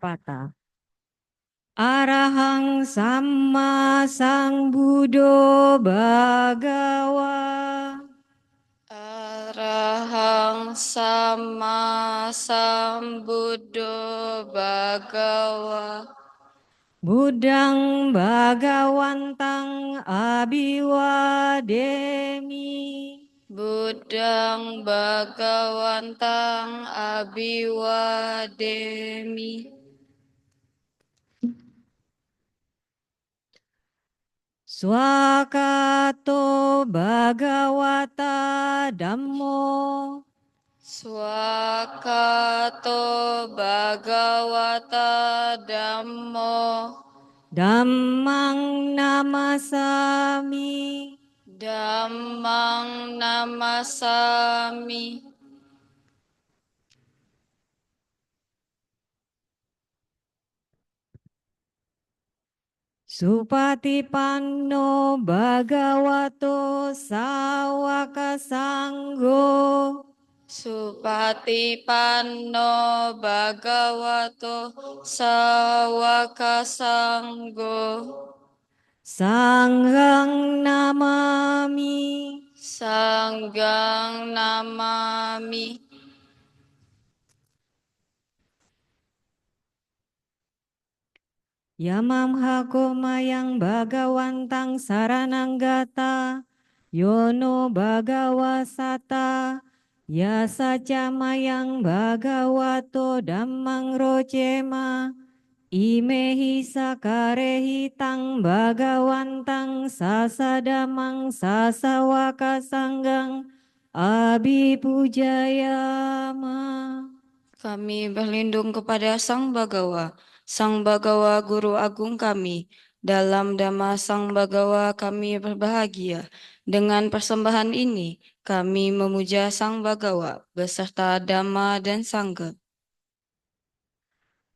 Pata. Arahang Samma Sambuddho Bhagawa. Arahang Sama Sambuddho Bhagawa. Buddhang Bhagawantang Abhiwademi. Buddhang Bhagawantang Abhiwademi. Swakato Bhagawata Dhammo. Swakato Bhagawata Dhammo. Dhammang namasami. Dhammang namasami. Supatipanno Bhagavato Sawaka Sangho. Supatipanno Bhagavato Sawaka Sangho. Sanghang namami. Sanghang namami. Yamam hakomayang Bhagawantang sarananggata. Yono Bhagawasata. Yasaca mayang Bhagavato Dhammang rocema. Imehi sakarehi tang Bhagawantang sasadamang sasawaka sanggang abhipujayama. Kami berlindung kepada Sang Bhagawa, Sang Bhagawa Guru Agung kami. Dalam Dhamma Sang Bhagawa kami berbahagia. Dengan persembahan ini, kami memuja Sang Bhagawa beserta Dhamma dan Sangha.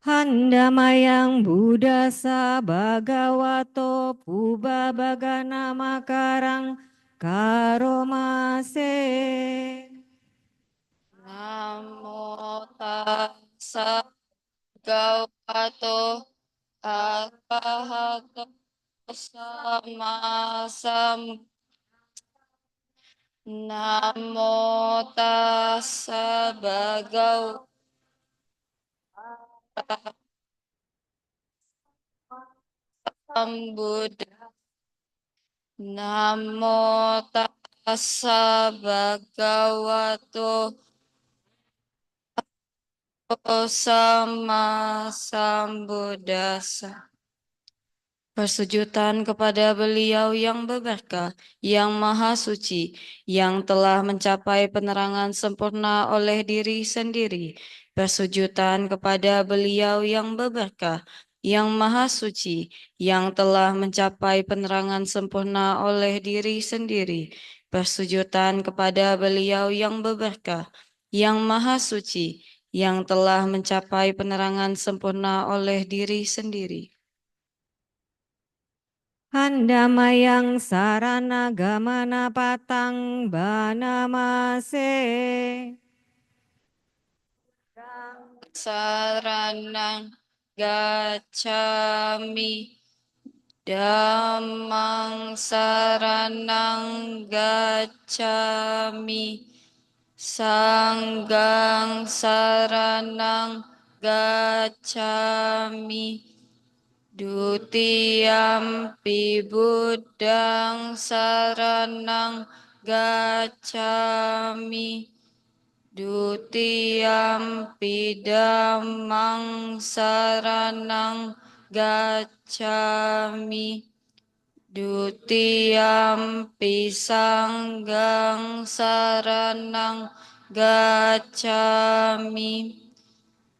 Handamayang Buddhasa Bhagavato Puba Bagana Makarang Karomase. Namo tassa bhagavato arahato sama sam. Namo tassa bhagavato Buddha. Namo tassa bhagavato sama sambuddhassa. Persujudan kepada beliau yang berberkah, yang maha suci, yang telah mencapai penerangan sempurna oleh diri sendiri. Persujudan kepada beliau yang berberkah, yang maha suci, yang telah mencapai penerangan sempurna oleh diri sendiri. Persujudan kepada beliau yang berberkah, yang maha suci, yang telah mencapai penerangan sempurna oleh diri sendiri. Handamayang sarana gamana patang banamase. Saranang gacchami. Dhammang saranang gacchami. Sanggang saranang gacchami. Dutiyampi buddhang saranang gacchami. Dutiyampi dhammang saranang gacchami. Dutiyampi sanggang saranang gacchami.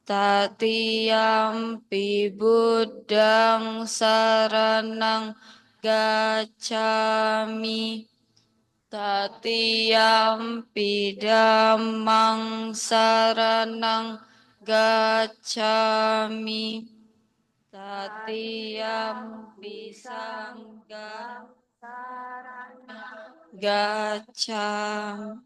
Tatiyampi buddhang saranang gacchami. Tatiyampi dhammang saranang gacchami. Tatiyampi sanghang gacchami.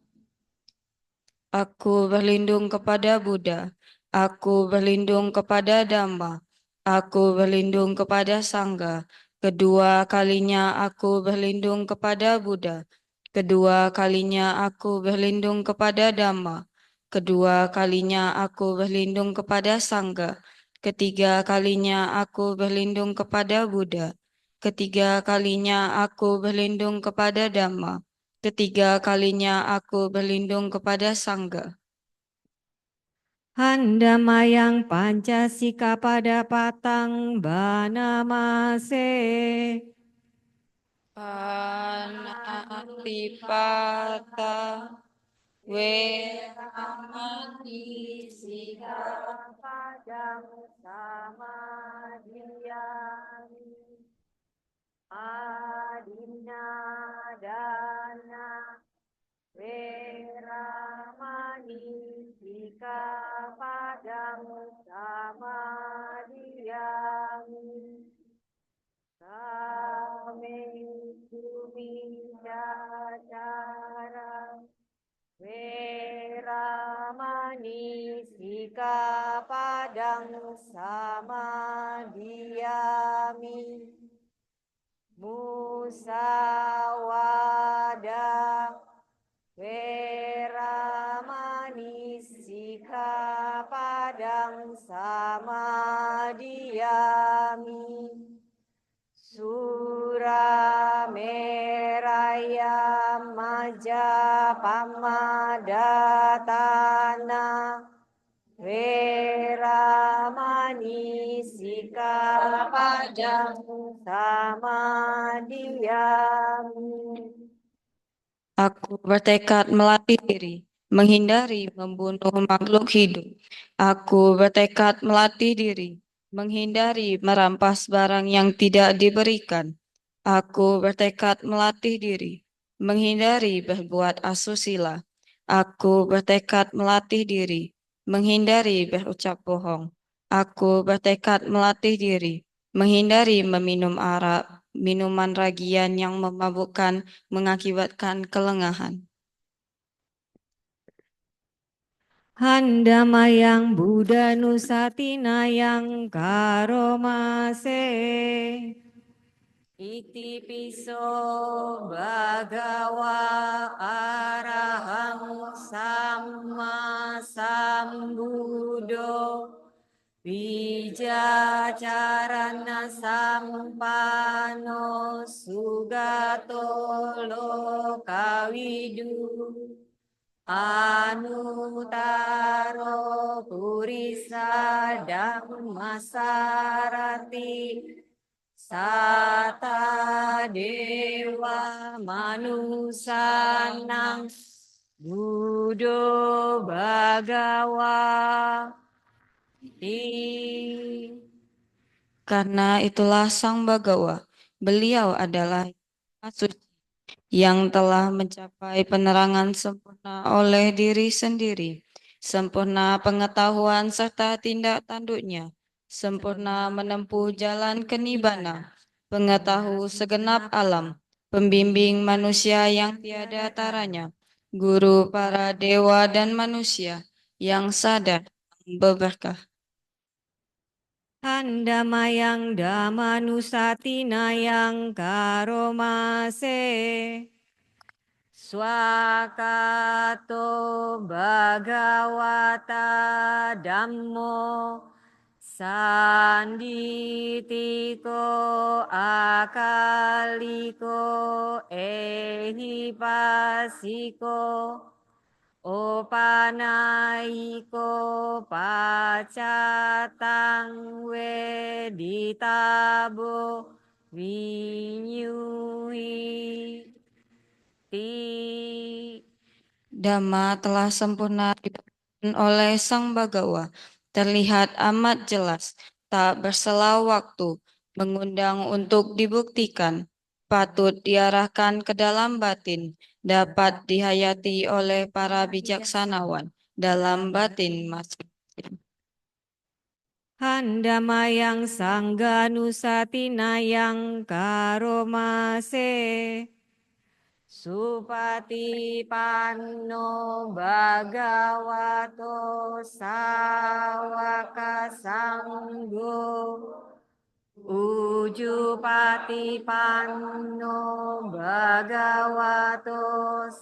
Aku berlindung kepada Buddha. Aku berlindung kepada Dhamma. Aku berlindung kepada Sangha. Kedua kalinya aku berlindung kepada Buddha. Kedua kalinya aku berlindung kepada Dhamma. Kedua kalinya aku berlindung kepada Sangha. Ketiga kalinya aku berlindung kepada Buddha. Ketiga kalinya aku berlindung kepada Dhamma. Ketiga kalinya aku berlindung kepada Sangha. Handamayang Pancasika pada patang Banamase. Panatipata Weramani Padang Samadhyami Adinadana Weramani Padang Samadhyami Kame Sumicacara Weramani Padang Samadhyami Musawada Weramani Padang Samadhyami Surameraya Majapamadhatana Weramani Padang Samadhyami. Aku bertekad melatih diri, menghindari membunuh makhluk hidup. Aku bertekad melatih diri, menghindari merampas barang yang tidak diberikan. Aku bertekad melatih diri, menghindari berbuat asusila. Aku bertekad melatih diri, menghindari berucap bohong. Aku bertekad melatih diri, menghindari meminum arak, minuman ragian yang memabukkan, mengakibatkan kelengahan. Handamayang Buddha Nusatinayang Karomase. Iti piso bhagawa arahang samma sambuddho Wijacarana sampano sugato lokawidu Anutaro purisa dhammasarati Sata dewa manusanang Buddho Bhagawa Karena itulah Sang Bagawa, beliau adalah suci yang telah mencapai penerangan sempurna oleh diri sendiri, sempurna pengetahuan serta tindak tanduknya, sempurna menempuh jalan kenibbana, pengetahu segenap alam, pembimbing manusia yang tiada taranya, guru para dewa dan manusia yang sadar berberkah. Handamayang Damanusatinayang Karomase Swakato Bhagawata Dhammo Sanditiko Akaliko Ehipasiko Opanaiko pacatang weditabo vinyui ti. Dhamma telah sempurna dilakukan oleh Sang Bagawa, terlihat amat jelas, tak bersela waktu, mengundang untuk dibuktikan, patut diarahkan ke dalam batin, dapat dihayati oleh para bijaksanawan dalam batin masing-masing. Handamayang Sangganusatinayang Karomase Supatipanno bhagavato sawaka sanggo. Ujupatipanno bhagavato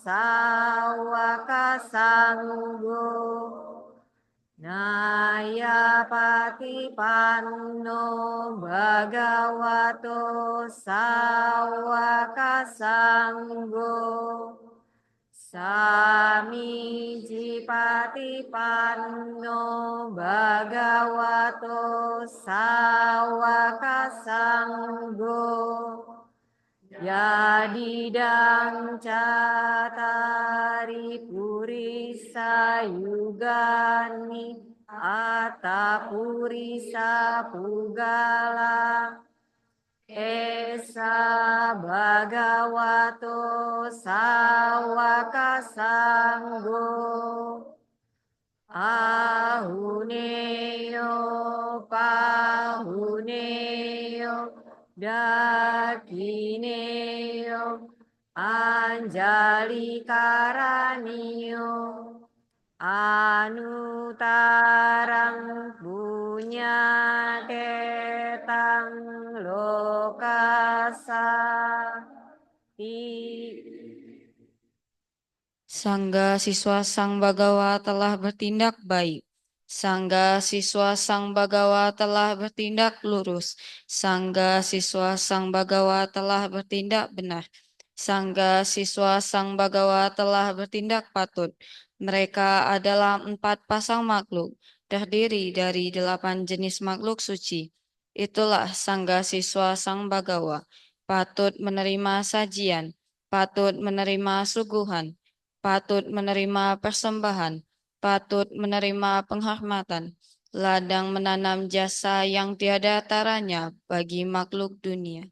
sawaka sanggo. Nayapatipanno bhagavato sawaka sanggo. Samijipatipanno bhagavato sawaka sanggo. Yadidang catari purisa yugani ata purisa pugala. Esa bhagavato sawaka sanggo. Ahuneyo pahuneyo dakineyo anjali karaniyo anutarang punya ketang lokasa Sangga siswa Sang Bagawa telah bertindak baik. Sangga siswa Sang Bagawa telah bertindak lurus. Sangga siswa Sang Bagawa telah bertindak benar. Sangga siswa Sang Bagawa telah bertindak patut. Mereka adalah 4 pasang makhluk, terdiri dari 8 jenis makhluk suci. Itulah Sangga siswa Sang Bagawa, patut menerima sajian, patut menerima suguhan, patut menerima persembahan, patut menerima penghormatan, ladang menanam jasa yang tiada taranya bagi makhluk dunia.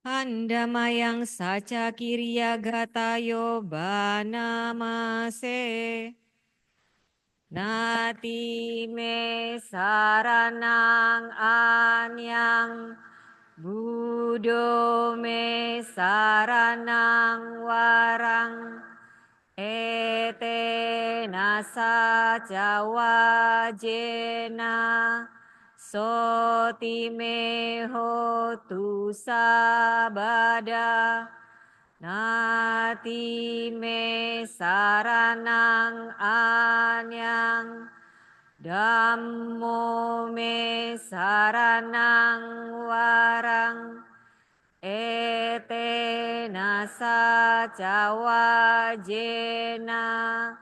Handamayang saca kiriya gatayo banamase. Nati me saranang anyang Budo me saranang warang. Ete nasa jawa jena soti me hotu sabada. Nati me saranang anyang Dhammo me saranang warang. Ete nasa jawa jena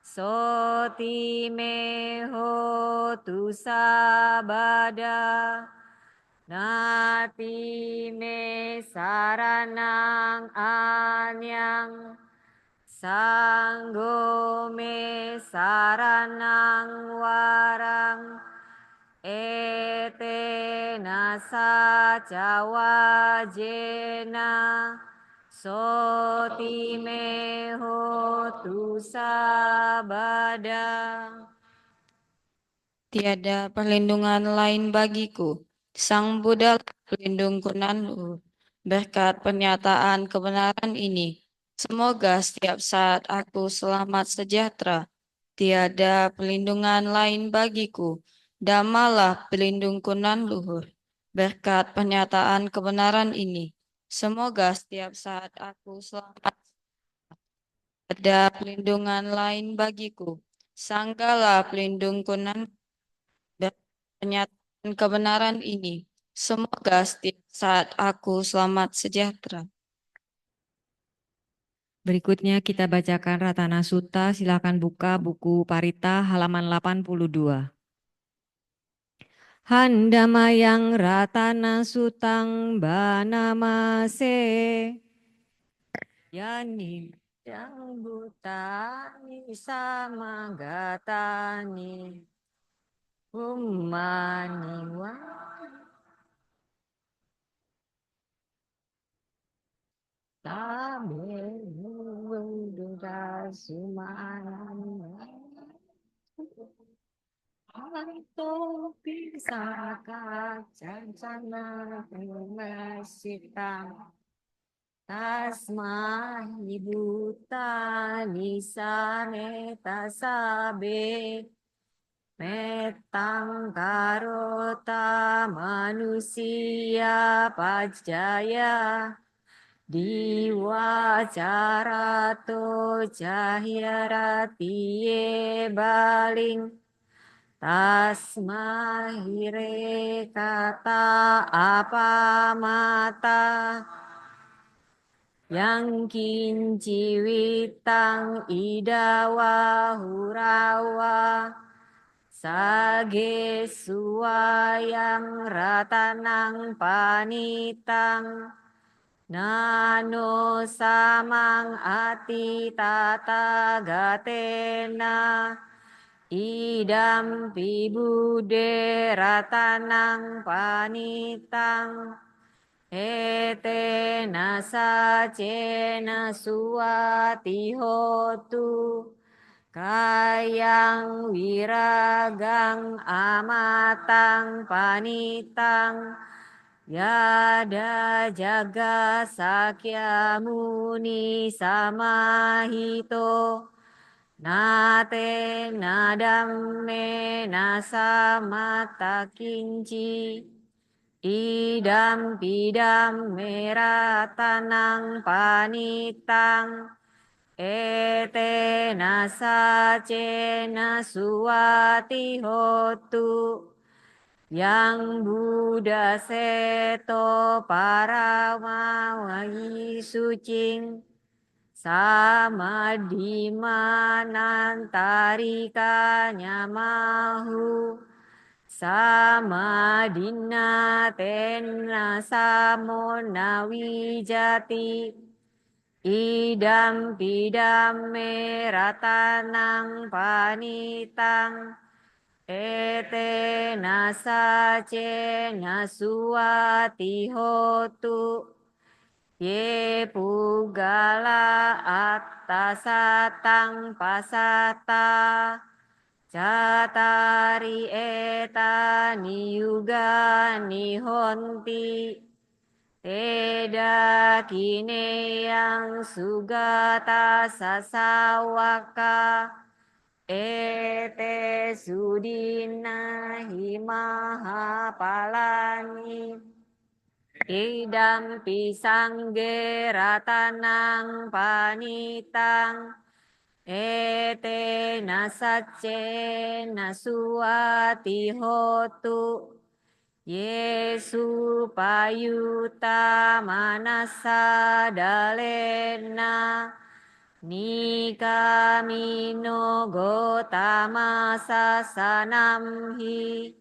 soti me hotu sabada. Nati me saranang anyang sanggo me saranang warang. Ete nasa jawa jena soti me hotu sabada. Tiada perlindungan lain bagiku. Sang Buddha pelindungku Nanhu. Berkat pernyataan kebenaran ini, semoga setiap saat aku selamat sejahtera. Tiada perlindungan lain bagiku. Dhammalah pelindungku nan luhur. Berkat pernyataan kebenaran ini, semoga setiap saat aku selamat. Ada perlindungan lain bagiku. Sanggalah pelindungku nan dan pernyataan kebenaran ini. Semoga setiap saat aku selamat sejahtera. Berikutnya kita bacakan Ratana Sutta, silakan buka buku Parita halaman 82. Handamayang Ratana Sutang Banamase. Yani yang butani sama gatani umani wa tabe duda sumana Hanto pisaka cancana mesita Tasmahi bhutani sameta sabe metang karota manusia pajaya diwacarato cahyaratie baling tasmahire kata apa mata yang kinciwitang idawa hurawa sage suayang ratanang panitang nano samang ati tata gatena idam pibude ratanang panitang ete nasa cena suati hotu kayang wiragang amatang panitang yada jaga sakya muni samahito nate nadamme nasa mata kinci idam pidam meratanang panitang ete nasa cena suati hotu yang Buddha seto paramawahi sucing sama dimanantarikanya mahu sama dina tena samona wijati idam pidam meratanang panitang ete nasa cena suati hotu ye pugala attasatang pasata Catari eta niyuga nihonti Teda kine yang sugata sasawaka Ete sudina himaha palani Idam pisang geratanang panitang ete nasace nasuati hotu Yesu payuta manasa dalena nikamino gotama sasanamhi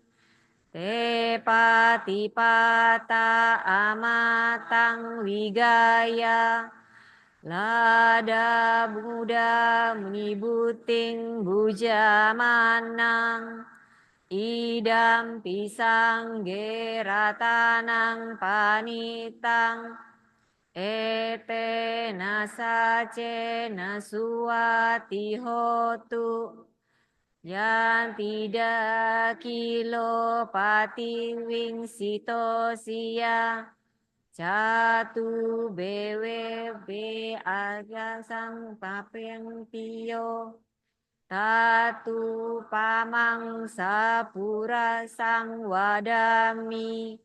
te patipata amatang wigaya lada Buddha menibuting bujamanang idam pisang geratanang panitang ete nasace nasuati hotu yang tidak kilo pati wing sitosia Jatu bewe be aga sang papeng tio tatu pamang sapura sang wadami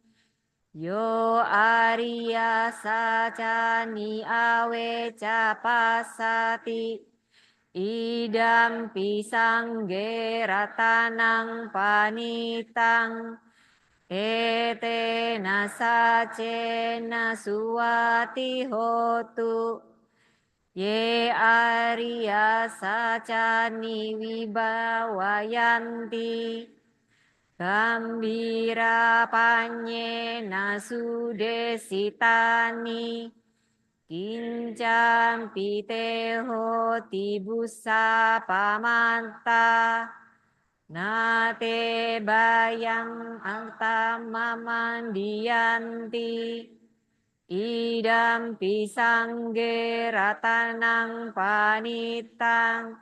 yo Arya sacani awe capasati idam pisang geratanang panitang ete nasace nasuati hotu ye Arya sacani wibawayanti gambira panye nasudesitani kincam piteho tibusa pamanta nate bayang antamamandianti idam pisang geratanang panitang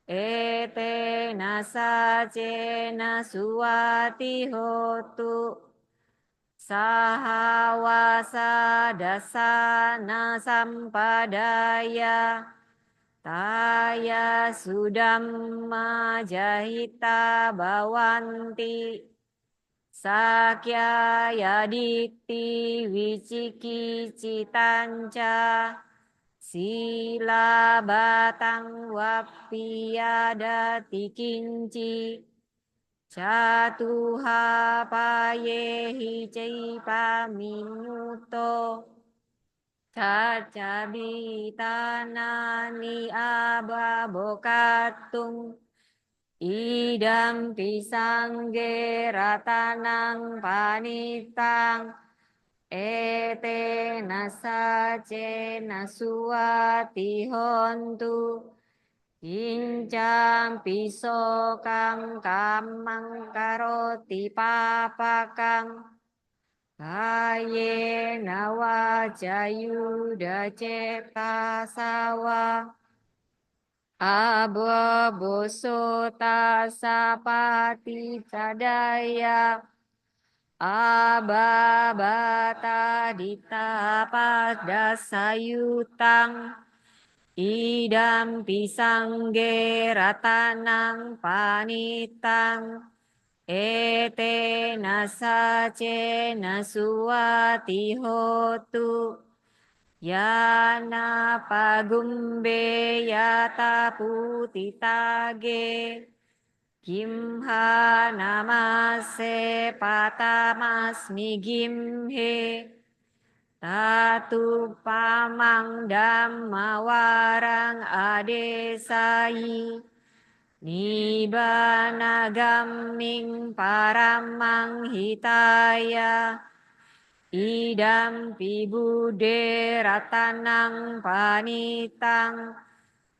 ete nasace nasuati hotu Sahawasa dasana sampadaya Taya sudamma jahita bawanti Sakya yaditi wiciki citanca Sila batang wapiyadati kinci Catuha payehi caipa minuto Cacabitanani ababokatung Idam pisangge ratanang panitang Ete nasace nasuati hontu Incam pisokang kamang karoti papakang Kaye nawa jayuda cipta sawa Aboboso tasapati cadaya Ababata ditapat dasayutang Idam pisangge ratanang panitang Ete nasace nasuati hotu Yana pagumbe yata putitage Kimha namase patamasmi gimhe Tatu pamang dhammawarang adesai Nibbana gamming paramang hitaya Idam pibude ratanang panitang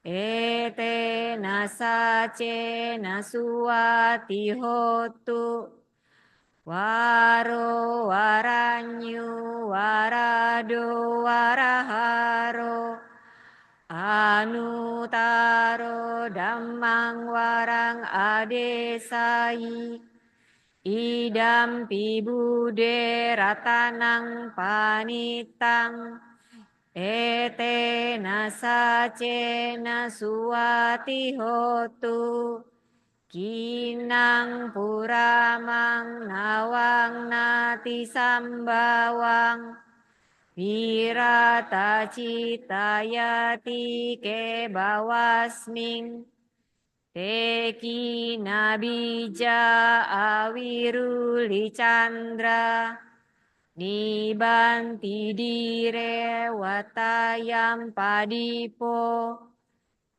Ete nasace nasuati hotu Waro waranyu warado waraharo Anutaro dhammang warang adesai Idam pibude ratanang panitang Ete nasace nasuati hotu Kinang puramang nawang nati sambawang Virata citayati ke bawasming Teki nabija awiruli chandra Nibanti dire watayam padipo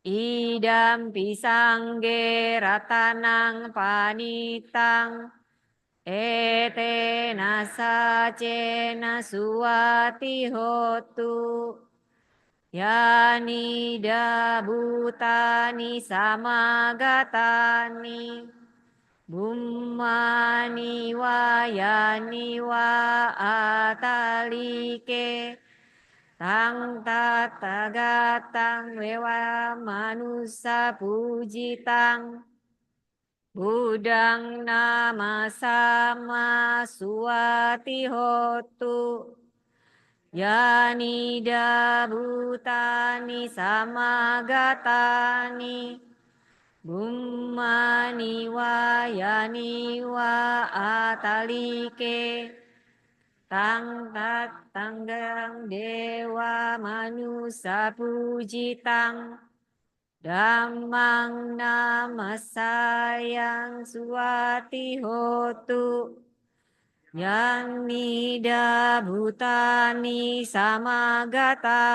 Idam pisangge ratanang panitang Ete nasace nasuati hotu Yani dabutani samagatani Bummani wa yani wa atalike Tang tatagatang wewa manusa pujitang Budang nama sama suati hotu Yani dabutani samagatani Bummani wa yani wa atalike Tang tanggang dewa manusa pujitang Dhammang namasayang suati hotu Yang nida bhutani samagatani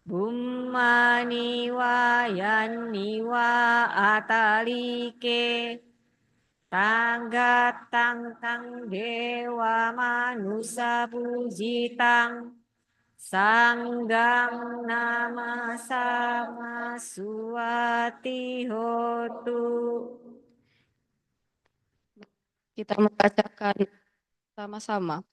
Bummani wa yani wa atalike Tanggat tang tang dewa manusa pujitang Sanggang nama sama suati hotu. Kita membacakan sama-sama.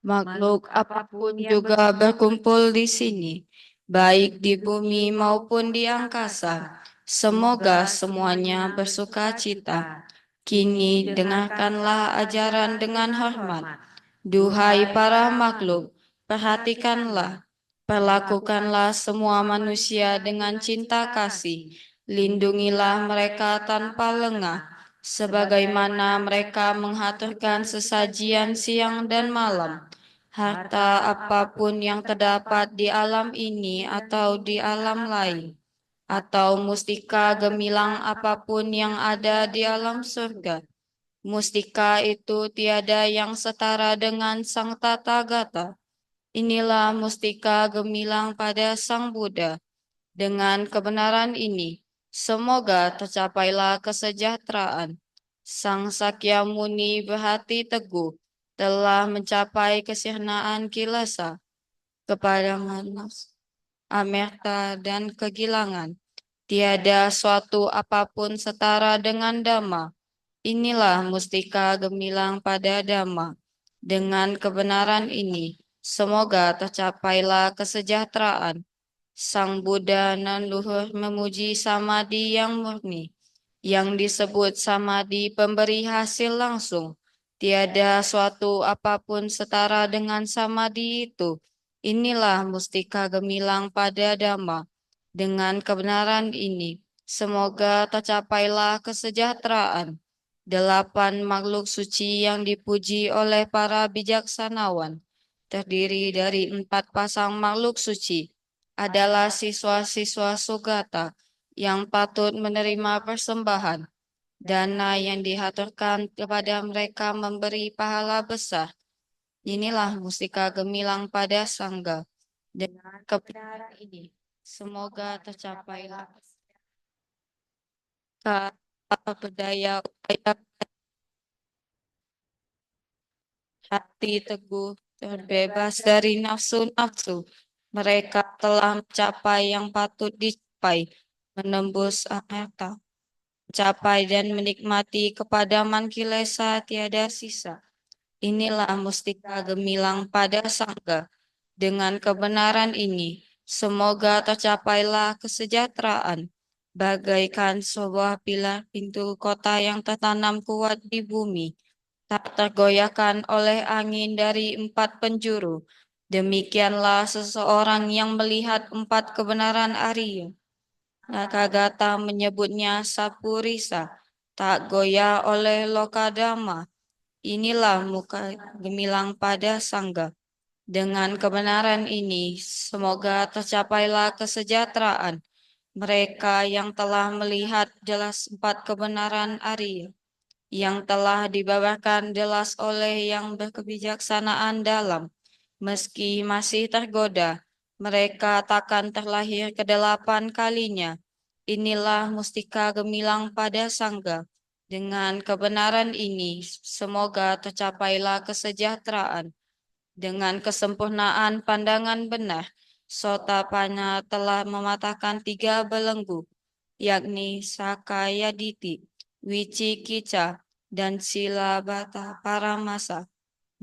Makhluk apapun juga berkumpul di sini, baik di bumi maupun di angkasa. Semoga semuanya bersuka cita. Kini dengarkanlah ajaran dengan hormat. Duhai para makhluk, perhatikanlah, perlakukanlah semua manusia dengan cinta kasih. Lindungilah mereka tanpa lengah, sebagaimana mereka menghaturkan sesajian siang dan malam. Harta apapun yang terdapat di alam ini atau di alam lain, atau mustika gemilang apapun yang ada di alam surga. Mustika itu tiada yang setara dengan Sang Tathagata. Inilah mustika gemilang pada Sang Buddha. Dengan kebenaran ini, semoga tercapailah kesejahteraan. Sang Sakyamuni berhati teguh telah mencapai kesirnaan kilasa kepada manas, amerta dan kegilangan. Tiada suatu apapun setara dengan Dhamma. Inilah mustika gemilang pada Dhamma. Dengan kebenaran ini, semoga tercapailah kesejahteraan. Sang Buddha nan luhur memuji samadhi yang murni, yang disebut samadhi pemberi hasil langsung. Tiada suatu apapun setara dengan samadhi itu. Inilah mustika gemilang pada Dhamma. Dengan kebenaran ini, semoga tercapailah kesejahteraan. 8 makhluk suci yang dipuji oleh para bijaksanawan, terdiri dari 4 pasang makhluk suci, adalah siswa-siswa Sugata yang patut menerima persembahan. Dana yang dihaturkan kepada mereka memberi pahala besar. Inilah mustika gemilang pada Sangga. Dengan kebenaran ini, semoga tercapailah berdaya upaya hati teguh, terbebas dari nafsu-nafsu. Mereka telah mencapai yang patut dicapai, menembus amerta, mencapai dan menikmati kepadaman kilesa tiada sisa. Inilah mustika gemilang pada Sangga. Dengan kebenaran ini, semoga tercapailah kesejahteraan, bagaikan sebuah pilar pintu kota yang tertanam kuat di bumi, tak tergoyahkan oleh angin dari 4 penjuru. Demikianlah seseorang yang melihat 4 kebenaran Arya. Tathagata menyebutnya Sapurisa, tak goyah oleh Lokadama. Inilah muka gemilang pada Sangga. Dengan kebenaran ini, semoga tercapailah kesejahteraan mereka yang telah melihat jelas 4 kebenaran Arya, yang telah dibawakan jelas oleh yang berkebijaksanaan dalam. Meski masih tergoda, mereka takkan terlahir ke-8 kalinya. Inilah mustika gemilang pada Sangga. Dengan kebenaran ini, semoga tercapailah kesejahteraan. Dengan kesempurnaan pandangan benar, Sotapanna telah mematahkan 3 belenggu, yakni Sakayaditi, Wicikica, dan Silabata Paramasa.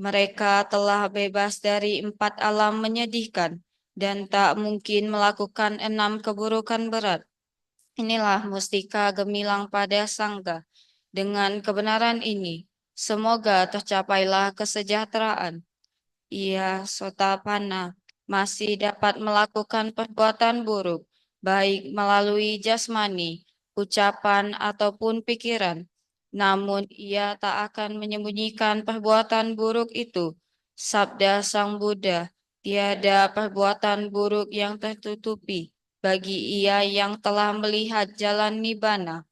Mereka telah bebas dari 4 alam menyedihkan dan tak mungkin melakukan 6 keburukan berat. Inilah mustika gemilang pada Sangga. Dengan kebenaran ini, semoga tercapailah kesejahteraan. Ia Sotapanna masih dapat melakukan perbuatan buruk, baik melalui jasmani, ucapan, ataupun pikiran. Namun ia tak akan menyembunyikan perbuatan buruk itu. Sabda Sang Buddha, tiada perbuatan buruk yang tertutupi bagi ia yang telah melihat jalan nibbana.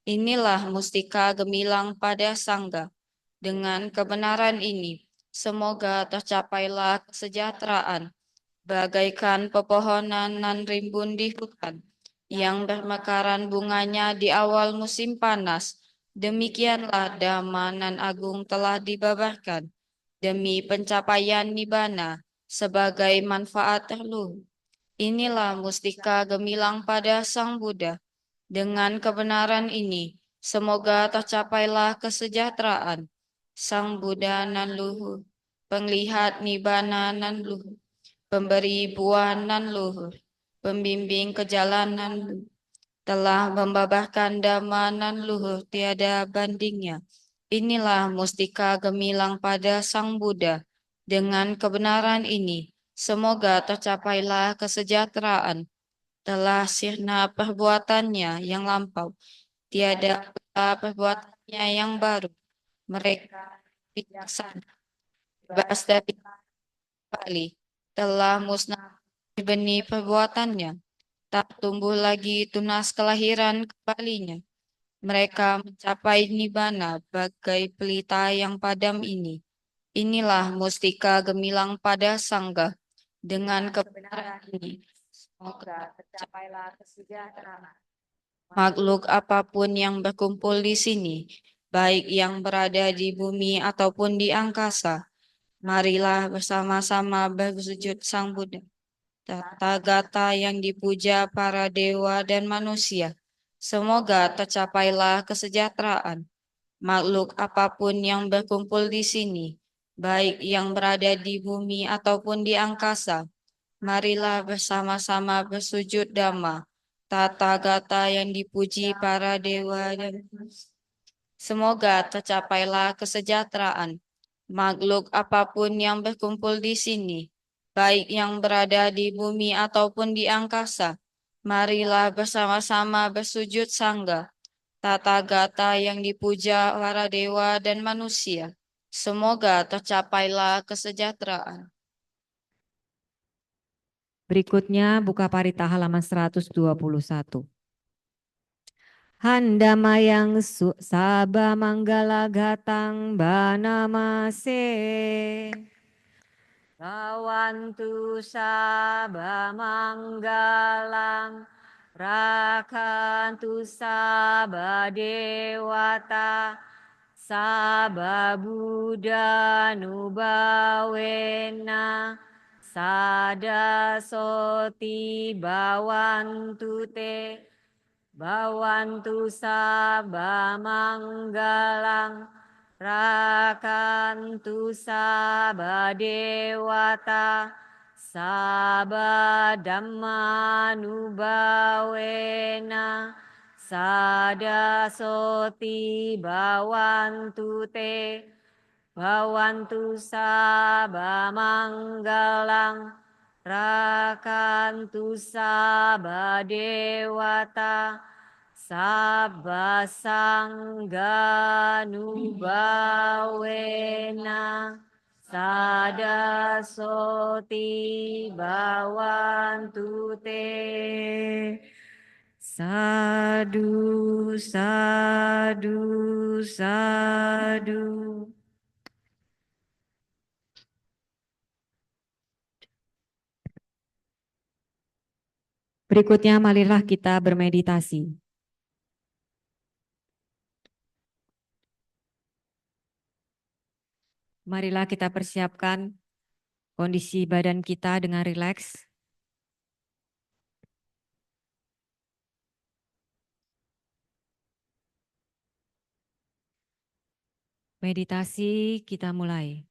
Inilah mustika gemilang pada Sangga. Dengan kebenaran ini, semoga tercapailah kesejahteraan, bagaikan pepohonan nan rimbun di hutan, yang bermekaran bunganya di awal musim panas. Demikianlah Dhamma nan agung telah dibabarkan, demi pencapaian nibbana, sebagai manfaat terluhur. Inilah mustika gemilang pada Sang Buddha. Dengan kebenaran ini, semoga tercapailah kesejahteraan. Sang Buddha nan luhur, penglihat nibbana nan luhur, pemberi buah nan luhur, pembimbing ke jalan nan luhur, telah membabarkan dhamma nan luhur tiada bandingnya. Inilah mustika gemilang pada Sang Buddha. Dengan kebenaran ini, semoga tercapailah kesejahteraan. Telah sirna perbuatannya yang lampau, tiada pula perbuatannya yang baru. Mereka bijaksana, bebas dari Bali, telah musnah benih perbuatannya, tak tumbuh lagi tunas kelahiran kembalinya. Mereka mencapai nibana bagai pelita yang padam ini. Inilah mustika gemilang pada Sangga. Dengan kebenaran ini, semoga tercapailah kesejahteraan. makhluk apapun yang berkumpul di sini, baik yang berada di bumi ataupun di angkasa, marilah bersama-sama bersujud Sang Buddha. Tathagata yang dipuja para dewa dan manusia. Semoga tercapailah kesejahteraan. Makhluk apapun yang berkumpul di sini, baik yang berada di bumi ataupun di angkasa, marilah bersama-sama bersujud Dhamma. Tathagata yang dipuji para dewa dan semoga tercapailah kesejahteraan. Makhluk apapun yang berkumpul di sini, baik yang berada di bumi ataupun di angkasa, marilah bersama-sama bersujud Sangga. Tathagata yang dipuja para dewa dan manusia. Semoga tercapailah kesejahteraan. Berikutnya buka parita halaman 121. Handamayang Sabha Manggala Gatang Banamase. Bawantu sabha manggalang, rakantu sabha dewata, sabha buddha nubawena, sada soti bawantu te, bawantu sabha manggalang, rakantu sabha dewata, sabha dhammanubhavena, sada soti bawantu te, bawantu sabha manggalang, rakantu sabha dewata, sabha sangganubhavena, sada soti bawantu te. Sadu, sadu, sadu. Berikutnya marilah kita bermeditasi. Marilah kita persiapkan kondisi badan kita dengan rileks. Meditasi kita mulai.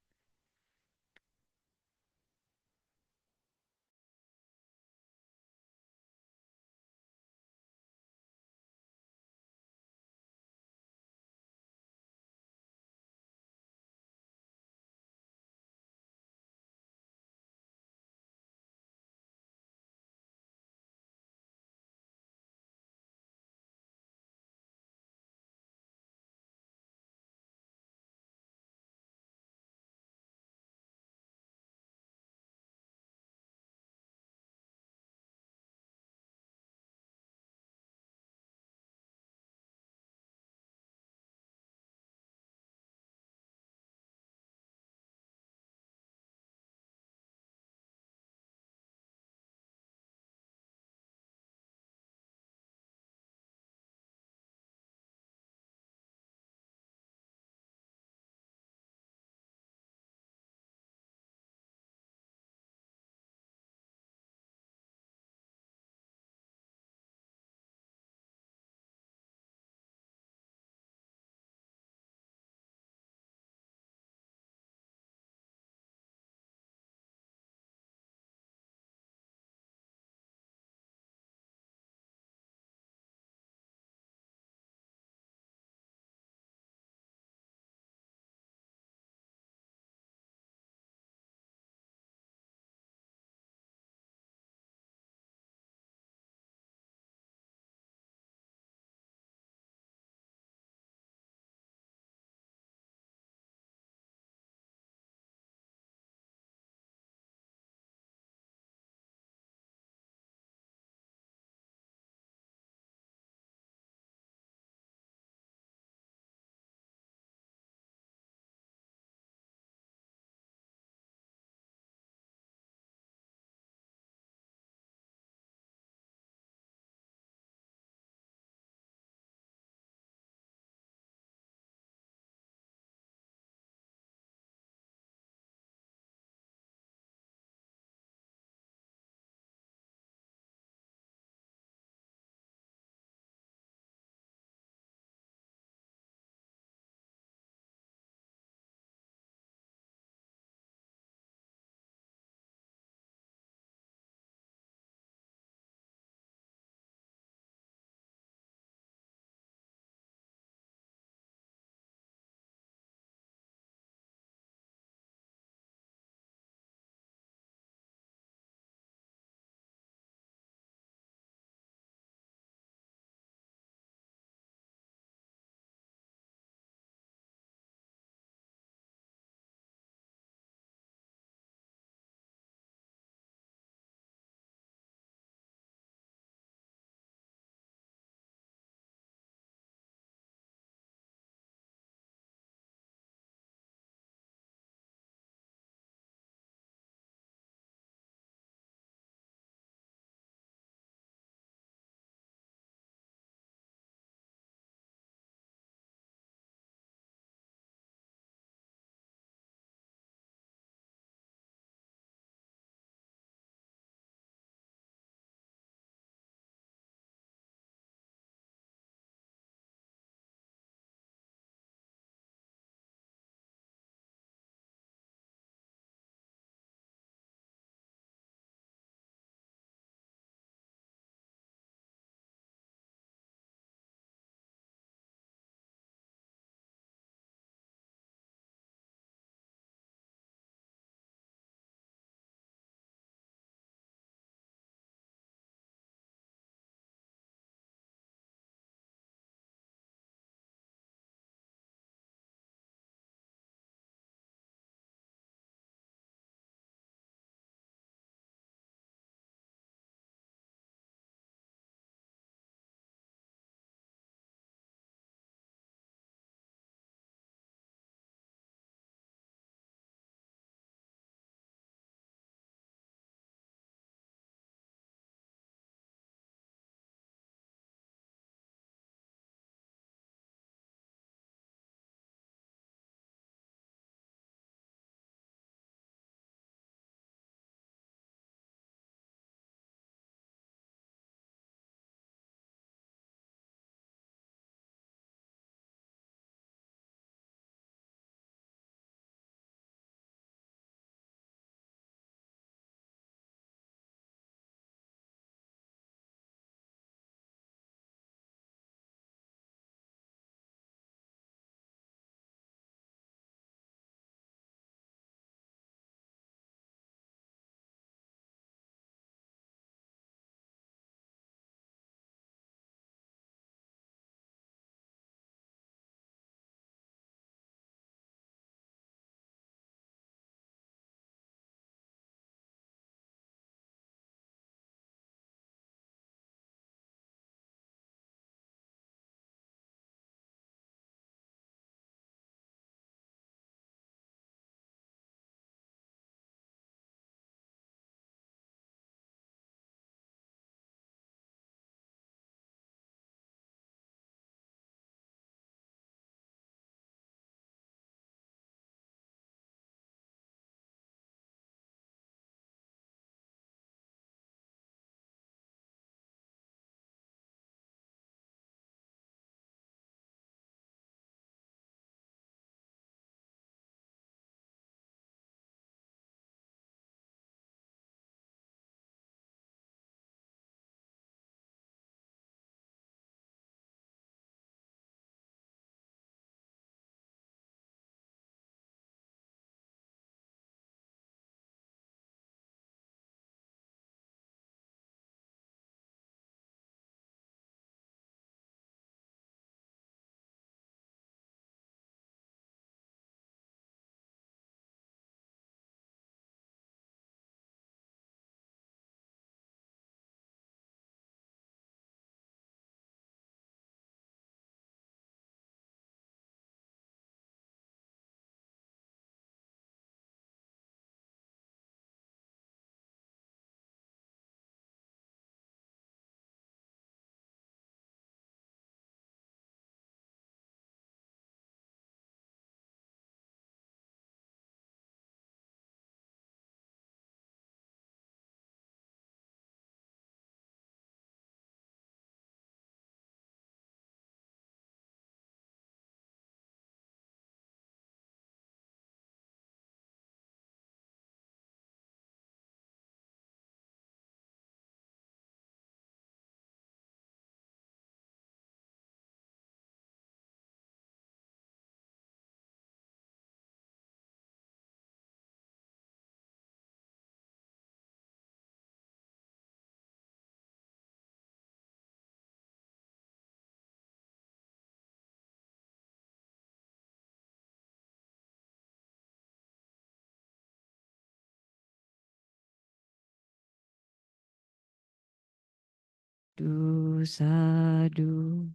sadu.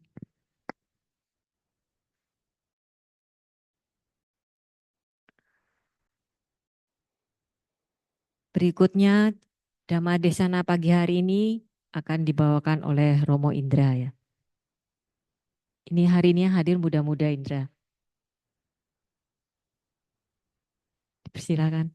Berikutnya, Dhamma Desana pagi hari ini akan dibawakan oleh Romo Indra ya. Ini hari ini yang hadir muda-muda Indra. Persilakan.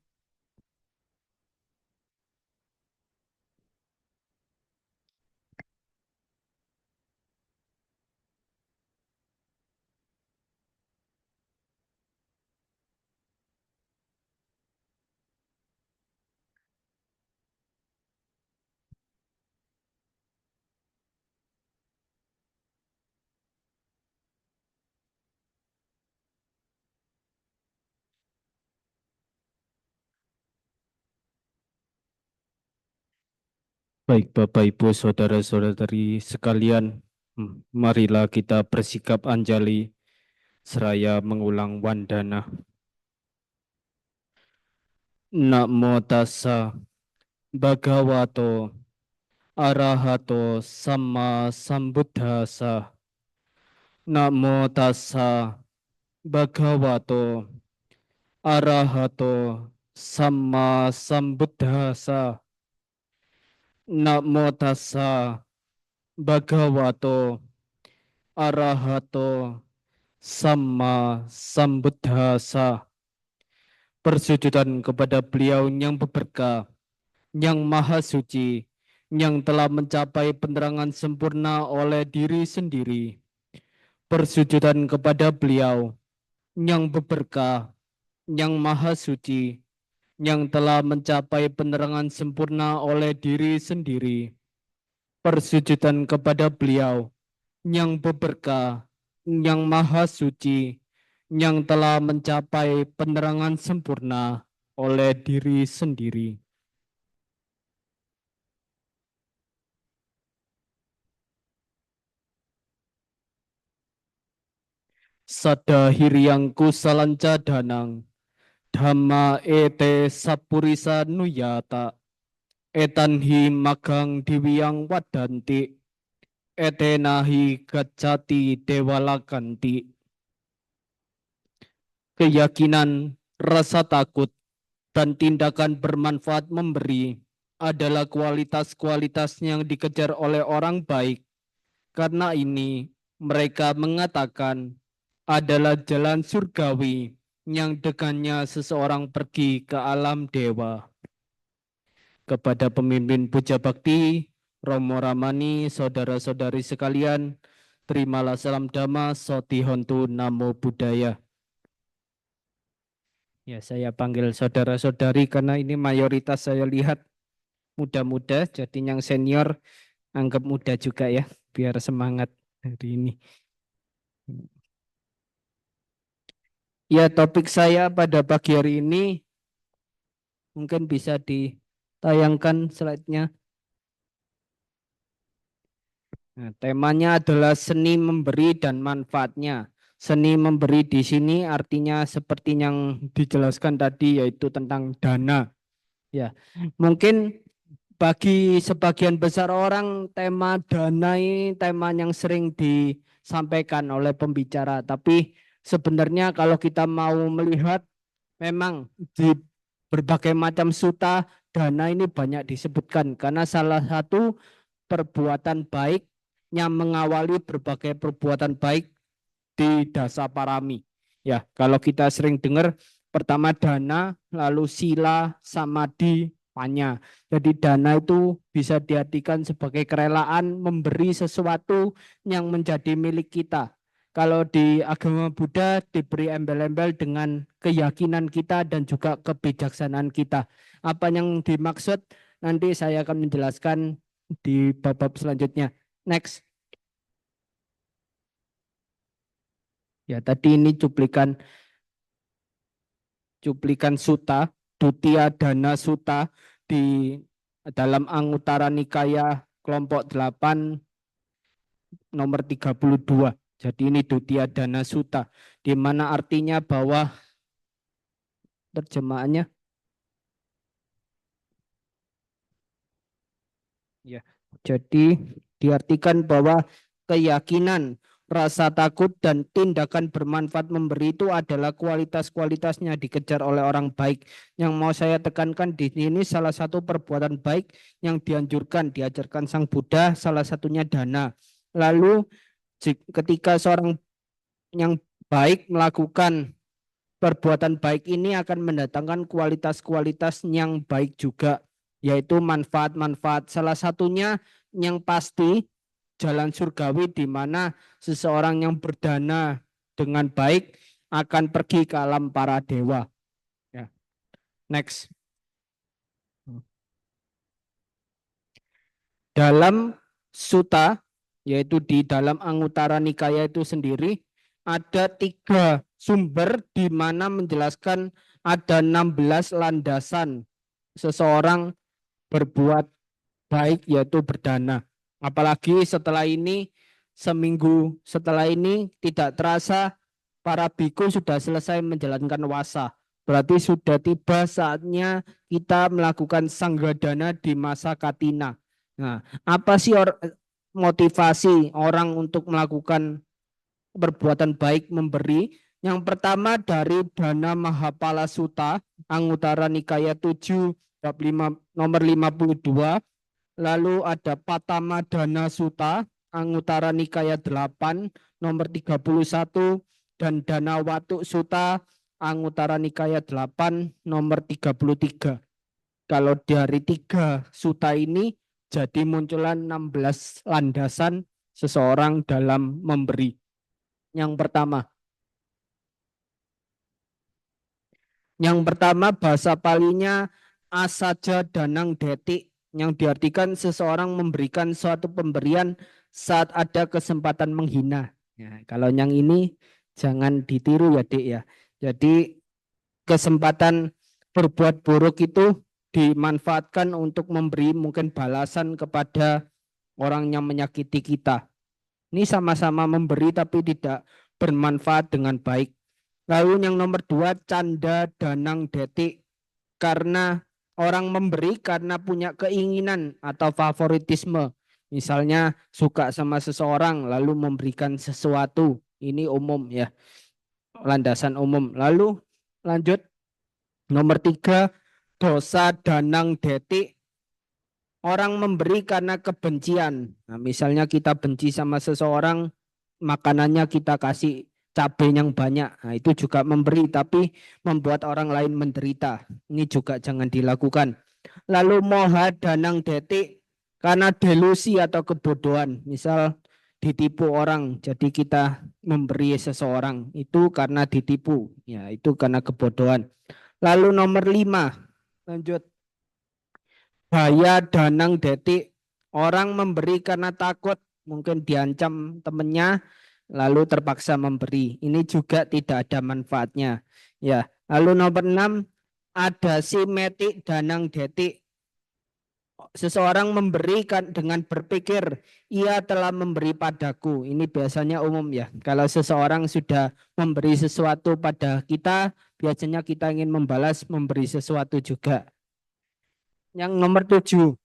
Baik Bapak Ibu Saudara-saudari sekalian, marilah kita bersikap anjali seraya mengulang wandana. Namo tassa bhagavato arahato sama sambuddhassa. Namo tassa bhagavato arahato sama sambuddhassa. Namo tassa bhagavato arahato sama sambuddhassa. Persujudan kepada beliau yang berberkah, yang maha suci, yang telah mencapai penerangan sempurna oleh diri sendiri. Persujudan kepada beliau yang berberkah, yang maha suci, yang telah mencapai penerangan sempurna oleh diri sendiri. Persujudan kepada beliau yang berberkah, yang maha suci, yang telah mencapai penerangan sempurna oleh diri sendiri. Sada hiryangku salanca danang, dhamma ete sapurisa nuyata, etanhi magang diwiyang wadanti, etenahi gacati dewalakanti. Keyakinan, rasa takut, dan tindakan bermanfaat memberi adalah kualitas-kualitas yang dikejar oleh orang baik. Karena ini, mereka mengatakan adalah jalan surgawi yang dengannya seseorang pergi ke alam dewa. Kepada pemimpin puja bakti, Romo Ramani, saudara-saudari sekalian, terimalah salam Dhamma, Soti Hontu Namo Buddhaya. Ya, saya panggil saudara-saudari karena ini mayoritas saya lihat muda-muda, jadi yang senior anggap muda juga ya, biar semangat hari ini. Ya, topik saya pada pagi hari ini mungkin bisa ditayangkan slide-nya. Nah, temanya adalah seni memberi dan manfaatnya. Seni memberi di sini artinya seperti yang dijelaskan tadi, yaitu tentang dana. Ya, mungkin bagi sebagian besar orang tema dana ini tema yang sering disampaikan oleh pembicara. Tapi sebenarnya kalau kita mau melihat, memang di berbagai macam sutta dana ini banyak disebutkan. Karena salah satu perbuatan baik yang mengawali berbagai perbuatan baik di dasa parami. Ya, kalau kita sering dengar pertama dana, lalu sila, samadhi, panya. Jadi dana itu bisa diartikan sebagai kerelaan memberi sesuatu yang menjadi milik kita. Kalau di agama Buddha diberi embel-embel dengan keyakinan kita dan juga kebijaksanaan kita. Apa yang dimaksud nanti saya akan menjelaskan di bab selanjutnya. Next. Ya, tadi ini cuplikan sutta, Dutya Dana Sutta di dalam Anguttara Nikaya kelompok 8 nomor 32. Jadi ini Dutya Dana Sutta, di mana artinya bahwa terjemahannya ya. Jadi Diartikan bahwa keyakinan, rasa takut, dan tindakan bermanfaat memberi itu adalah kualitas-kualitasnya dikejar oleh orang baik. Yang mau saya tekankan di sini salah satu perbuatan baik yang diajarkan Sang Buddha, salah satunya dana. Lalu ketika seorang yang baik melakukan perbuatan baik ini akan mendatangkan kualitas-kualitas yang baik juga, yaitu manfaat-manfaat. Salah satunya yang pasti jalan surgawi, di mana seseorang yang berdana dengan baik akan pergi ke alam para dewa. Ya. Next. Dalam sutta, yaitu di dalam Anguttara Nikaya itu sendiri, ada 3 sumber di mana menjelaskan ada 16 landasan seseorang berbuat baik, yaitu berdana. Apalagi setelah ini, seminggu setelah ini tidak terasa para biku sudah selesai menjalankan wasa. Berarti sudah tiba saatnya kita melakukan sanggadana di masa Katina. Nah, apa sih motivasi orang untuk melakukan perbuatan baik memberi? Yang pertama dari Dana Mahapala Sutta, Anguttara Nikaya 7, bab 5, nomor 52. Lalu ada Patama Dana Sutta, Anguttara Nikaya 8, nomor 31. Dan Dana Watuk Sutta, Anguttara Nikaya 8, nomor 33. Kalau dari 3 sutta ini, jadi munculan 16 landasan seseorang dalam memberi. Yang pertama bahasa palinya asaja danang detik, yang diartikan seseorang memberikan suatu pemberian saat ada kesempatan menghina. Ya, kalau yang ini jangan ditiru ya, Dik ya. Jadi kesempatan berbuat buruk itu dimanfaatkan untuk memberi mungkin balasan kepada orang yang menyakiti kita. Ini sama-sama memberi tapi tidak bermanfaat dengan baik. Lalu yang nomor 2, canda danang detik, karena orang memberi karena punya keinginan atau favoritisme. Misalnya suka sama seseorang lalu memberikan sesuatu. Ini umum ya, landasan umum. Lalu lanjut nomor 3, dosa danang detik, orang memberi karena kebencian. Nah, misalnya kita benci sama seseorang, makanannya kita kasih cabai yang banyak. Nah, itu juga memberi tapi membuat orang lain menderita. Ini juga jangan dilakukan. Lalu moha danang detik, karena delusi atau kebodohan. Misal ditipu orang, jadi kita memberi seseorang itu karena ditipu. Ya, itu karena kebodohan. Lalu nomor 5, lanjut. Baya danang detik, orang memberi karena takut, mungkin diancam temannya lalu terpaksa memberi. Ini juga tidak ada manfaatnya. Ya, lalu nomor 6, ada simetik danang detik. Seseorang memberikan dengan berpikir ia telah memberi padaku. Ini biasanya umum ya. Kalau seseorang sudah memberi sesuatu pada kita, biasanya kita ingin membalas memberi sesuatu juga. Yang nomor 7,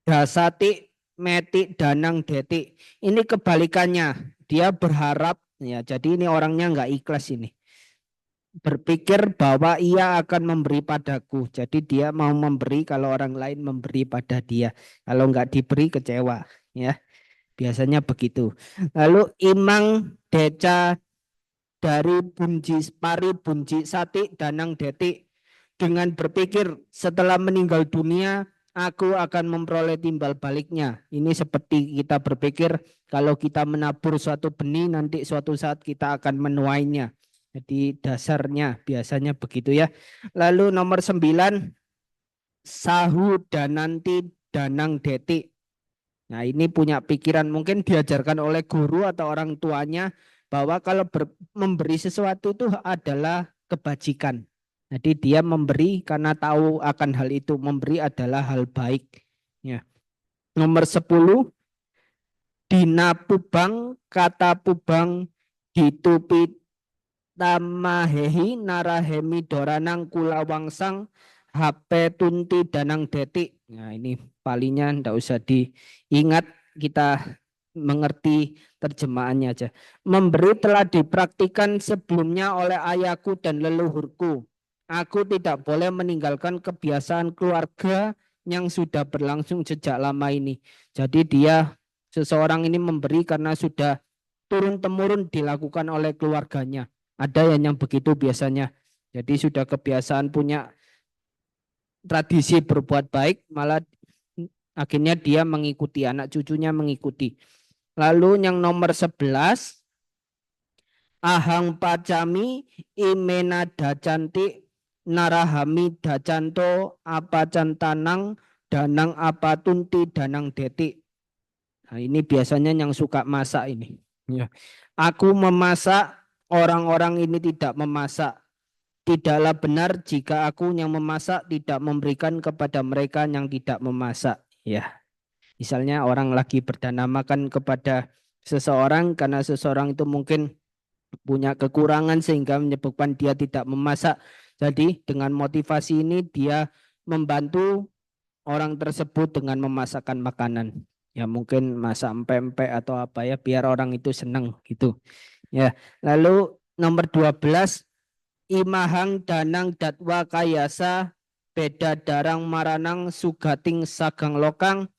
dasati metik danang detik. Ini kebalikannya. Dia berharap, ya, jadi ini orangnya nggak ikhlas ini. Berpikir bahwa ia akan memberi padaku. Jadi dia mau memberi kalau orang lain memberi pada dia. Kalau nggak diberi kecewa, ya. Biasanya begitu. Lalu imang deca dari pari bunji sati danang detik, dengan berpikir setelah meninggal dunia aku akan memperoleh timbal baliknya. Ini seperti kita berpikir kalau kita menabur suatu benih nanti suatu saat kita akan menuainya. Jadi dasarnya biasanya begitu ya. Lalu nomor 9, sahu dananti danang detik. Nah, ini punya pikiran, mungkin diajarkan oleh guru atau orang tuanya bahwa kalau memberi sesuatu itu adalah kebajikan. Jadi dia memberi karena tahu akan hal itu. Memberi adalah hal baik. Ya. Nomor 10, dina pubang kata pubang ditupi tamahehi narahemi doranang kulawangsang HP tunti danang detik. Nah ini palingnya ndak usah diingat, kita mengerti terjemahannya aja. Memberi telah dipraktikkan sebelumnya oleh ayahku dan leluhurku. Aku tidak boleh meninggalkan kebiasaan keluarga yang sudah berlangsung sejak lama ini. Jadi seseorang ini memberi karena sudah turun-temurun dilakukan oleh keluarganya. Ada yang begitu biasanya. Jadi sudah kebiasaan punya tradisi berbuat baik, malah akhirnya dia mengikuti, anak cucunya mengikuti. Lalu yang nomor 11, ahang pacami imena dacanti narahami dacanto apa cantanang danang apa tunti danang detik. Nah, ini biasanya yang suka masak ini. Ya. Aku memasak, orang-orang ini tidak memasak. Tidaklah benar jika aku yang memasak tidak memberikan kepada mereka yang tidak memasak. Ya. Misalnya orang lagi berdana makan kepada seseorang karena seseorang itu mungkin punya kekurangan sehingga menyebabkan dia tidak memasak. Jadi dengan motivasi ini dia membantu orang tersebut dengan memasakkan makanan. Ya mungkin masak pempek atau apa ya biar orang itu senang gitu. Ya. Lalu nomor 12, imahang danang datwa kayasa beda darang maranang sugating sagang lokang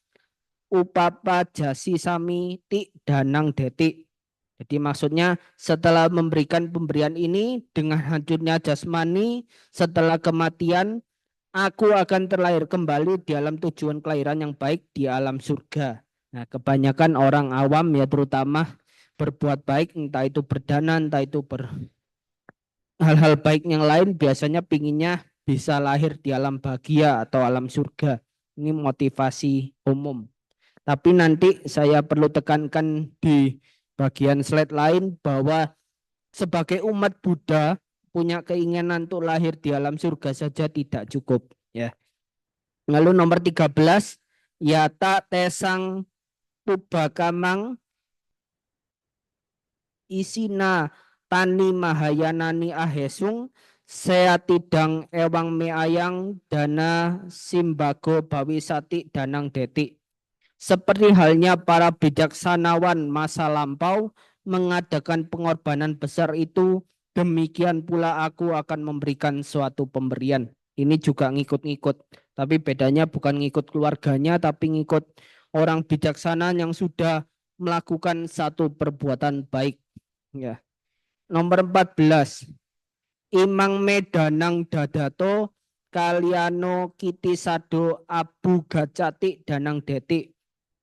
upapa jasi sami ti danang detik. Jadi maksudnya setelah memberikan pemberian ini dengan hancurnya jasmani, setelah kematian aku akan terlahir kembali di alam tujuan kelahiran yang baik di alam surga. Nah, kebanyakan orang awam ya terutama berbuat baik, entah itu berdana, entah itu hal-hal baik yang lain, biasanya pinginnya bisa lahir di alam bahagia atau alam surga. Ini motivasi umum. Tapi nanti saya perlu tekankan di bagian slide lain bahwa sebagai umat Buddha punya keinginan untuk lahir di alam surga saja tidak cukup. Ya. Lalu nomor 13, yata tesang pubakamang isina tani mahayanani ahesung seatidang ewang meayang dana simbago bawisati danang detik. Seperti halnya para bijaksanawan masa lampau mengadakan pengorbanan besar itu, demikian pula aku akan memberikan suatu pemberian. Ini juga ngikut-ngikut, tapi bedanya bukan ngikut keluarganya, tapi ngikut orang bijaksana yang sudah melakukan satu perbuatan baik. Ya. Nomor 14, imang medanang dadato kaliano kitisado abu gacati danang detik.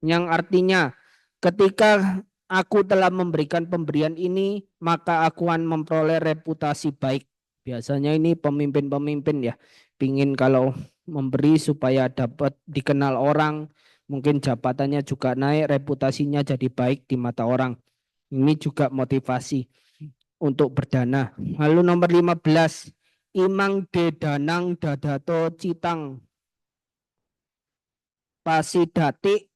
Yang artinya ketika aku telah memberikan pemberian ini maka aku akan memperoleh reputasi baik. Biasanya ini pemimpin-pemimpin ya pingin kalau memberi supaya dapat dikenal orang, mungkin jabatannya juga naik, reputasinya jadi baik di mata orang. Ini juga motivasi untuk berdana. Lalu nomor 15, imang dedanang dadato citang pasidati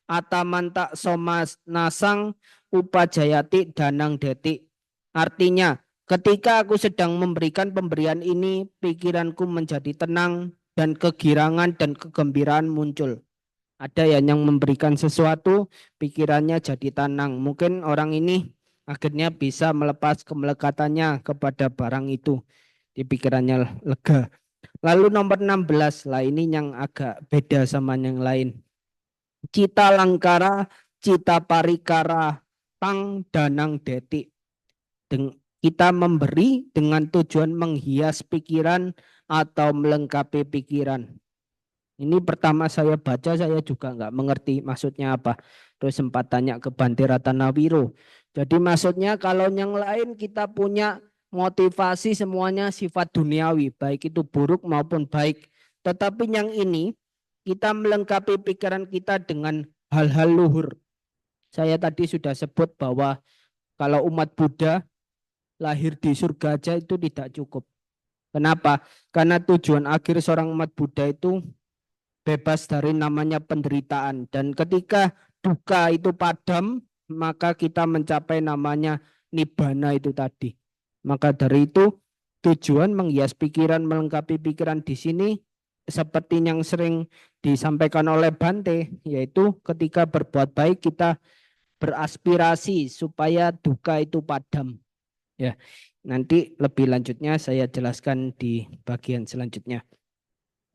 atamantak somas nasang upajayati danang detik. Artinya ketika aku sedang memberikan pemberian ini, pikiranku menjadi tenang dan kegirangan dan kegembiraan muncul. Ada yang memberikan sesuatu, pikirannya jadi tenang. Mungkin orang ini akhirnya bisa melepas kemelekatannya kepada barang itu. Di pikirannya lega. Lalu nomor 16, lah ini yang agak beda sama yang lain. Cita langkara, cita parikara, tang danang detik. Kita memberi dengan tujuan menghias pikiran atau melengkapi pikiran. Ini pertama saya baca saya juga nggak mengerti maksudnya apa. Terus sempat tanya ke Bante Ratanawiro. Jadi maksudnya kalau yang lain kita punya motivasi semuanya sifat duniawi. Baik itu buruk maupun baik. Tetapi yang ini kita melengkapi pikiran kita dengan hal-hal luhur. Saya tadi sudah sebut bahwa kalau umat Buddha lahir di surga aja itu tidak cukup. Kenapa? Karena tujuan akhir seorang umat Buddha itu bebas dari namanya penderitaan. Dan ketika duka itu padam, maka kita mencapai namanya nibbana itu tadi. Maka dari itu tujuan menghias pikiran, melengkapi pikiran di sini seperti yang sering disampaikan oleh Bante, yaitu ketika berbuat baik kita beraspirasi supaya duka itu padam. Ya, nanti lebih lanjutnya saya jelaskan di bagian selanjutnya.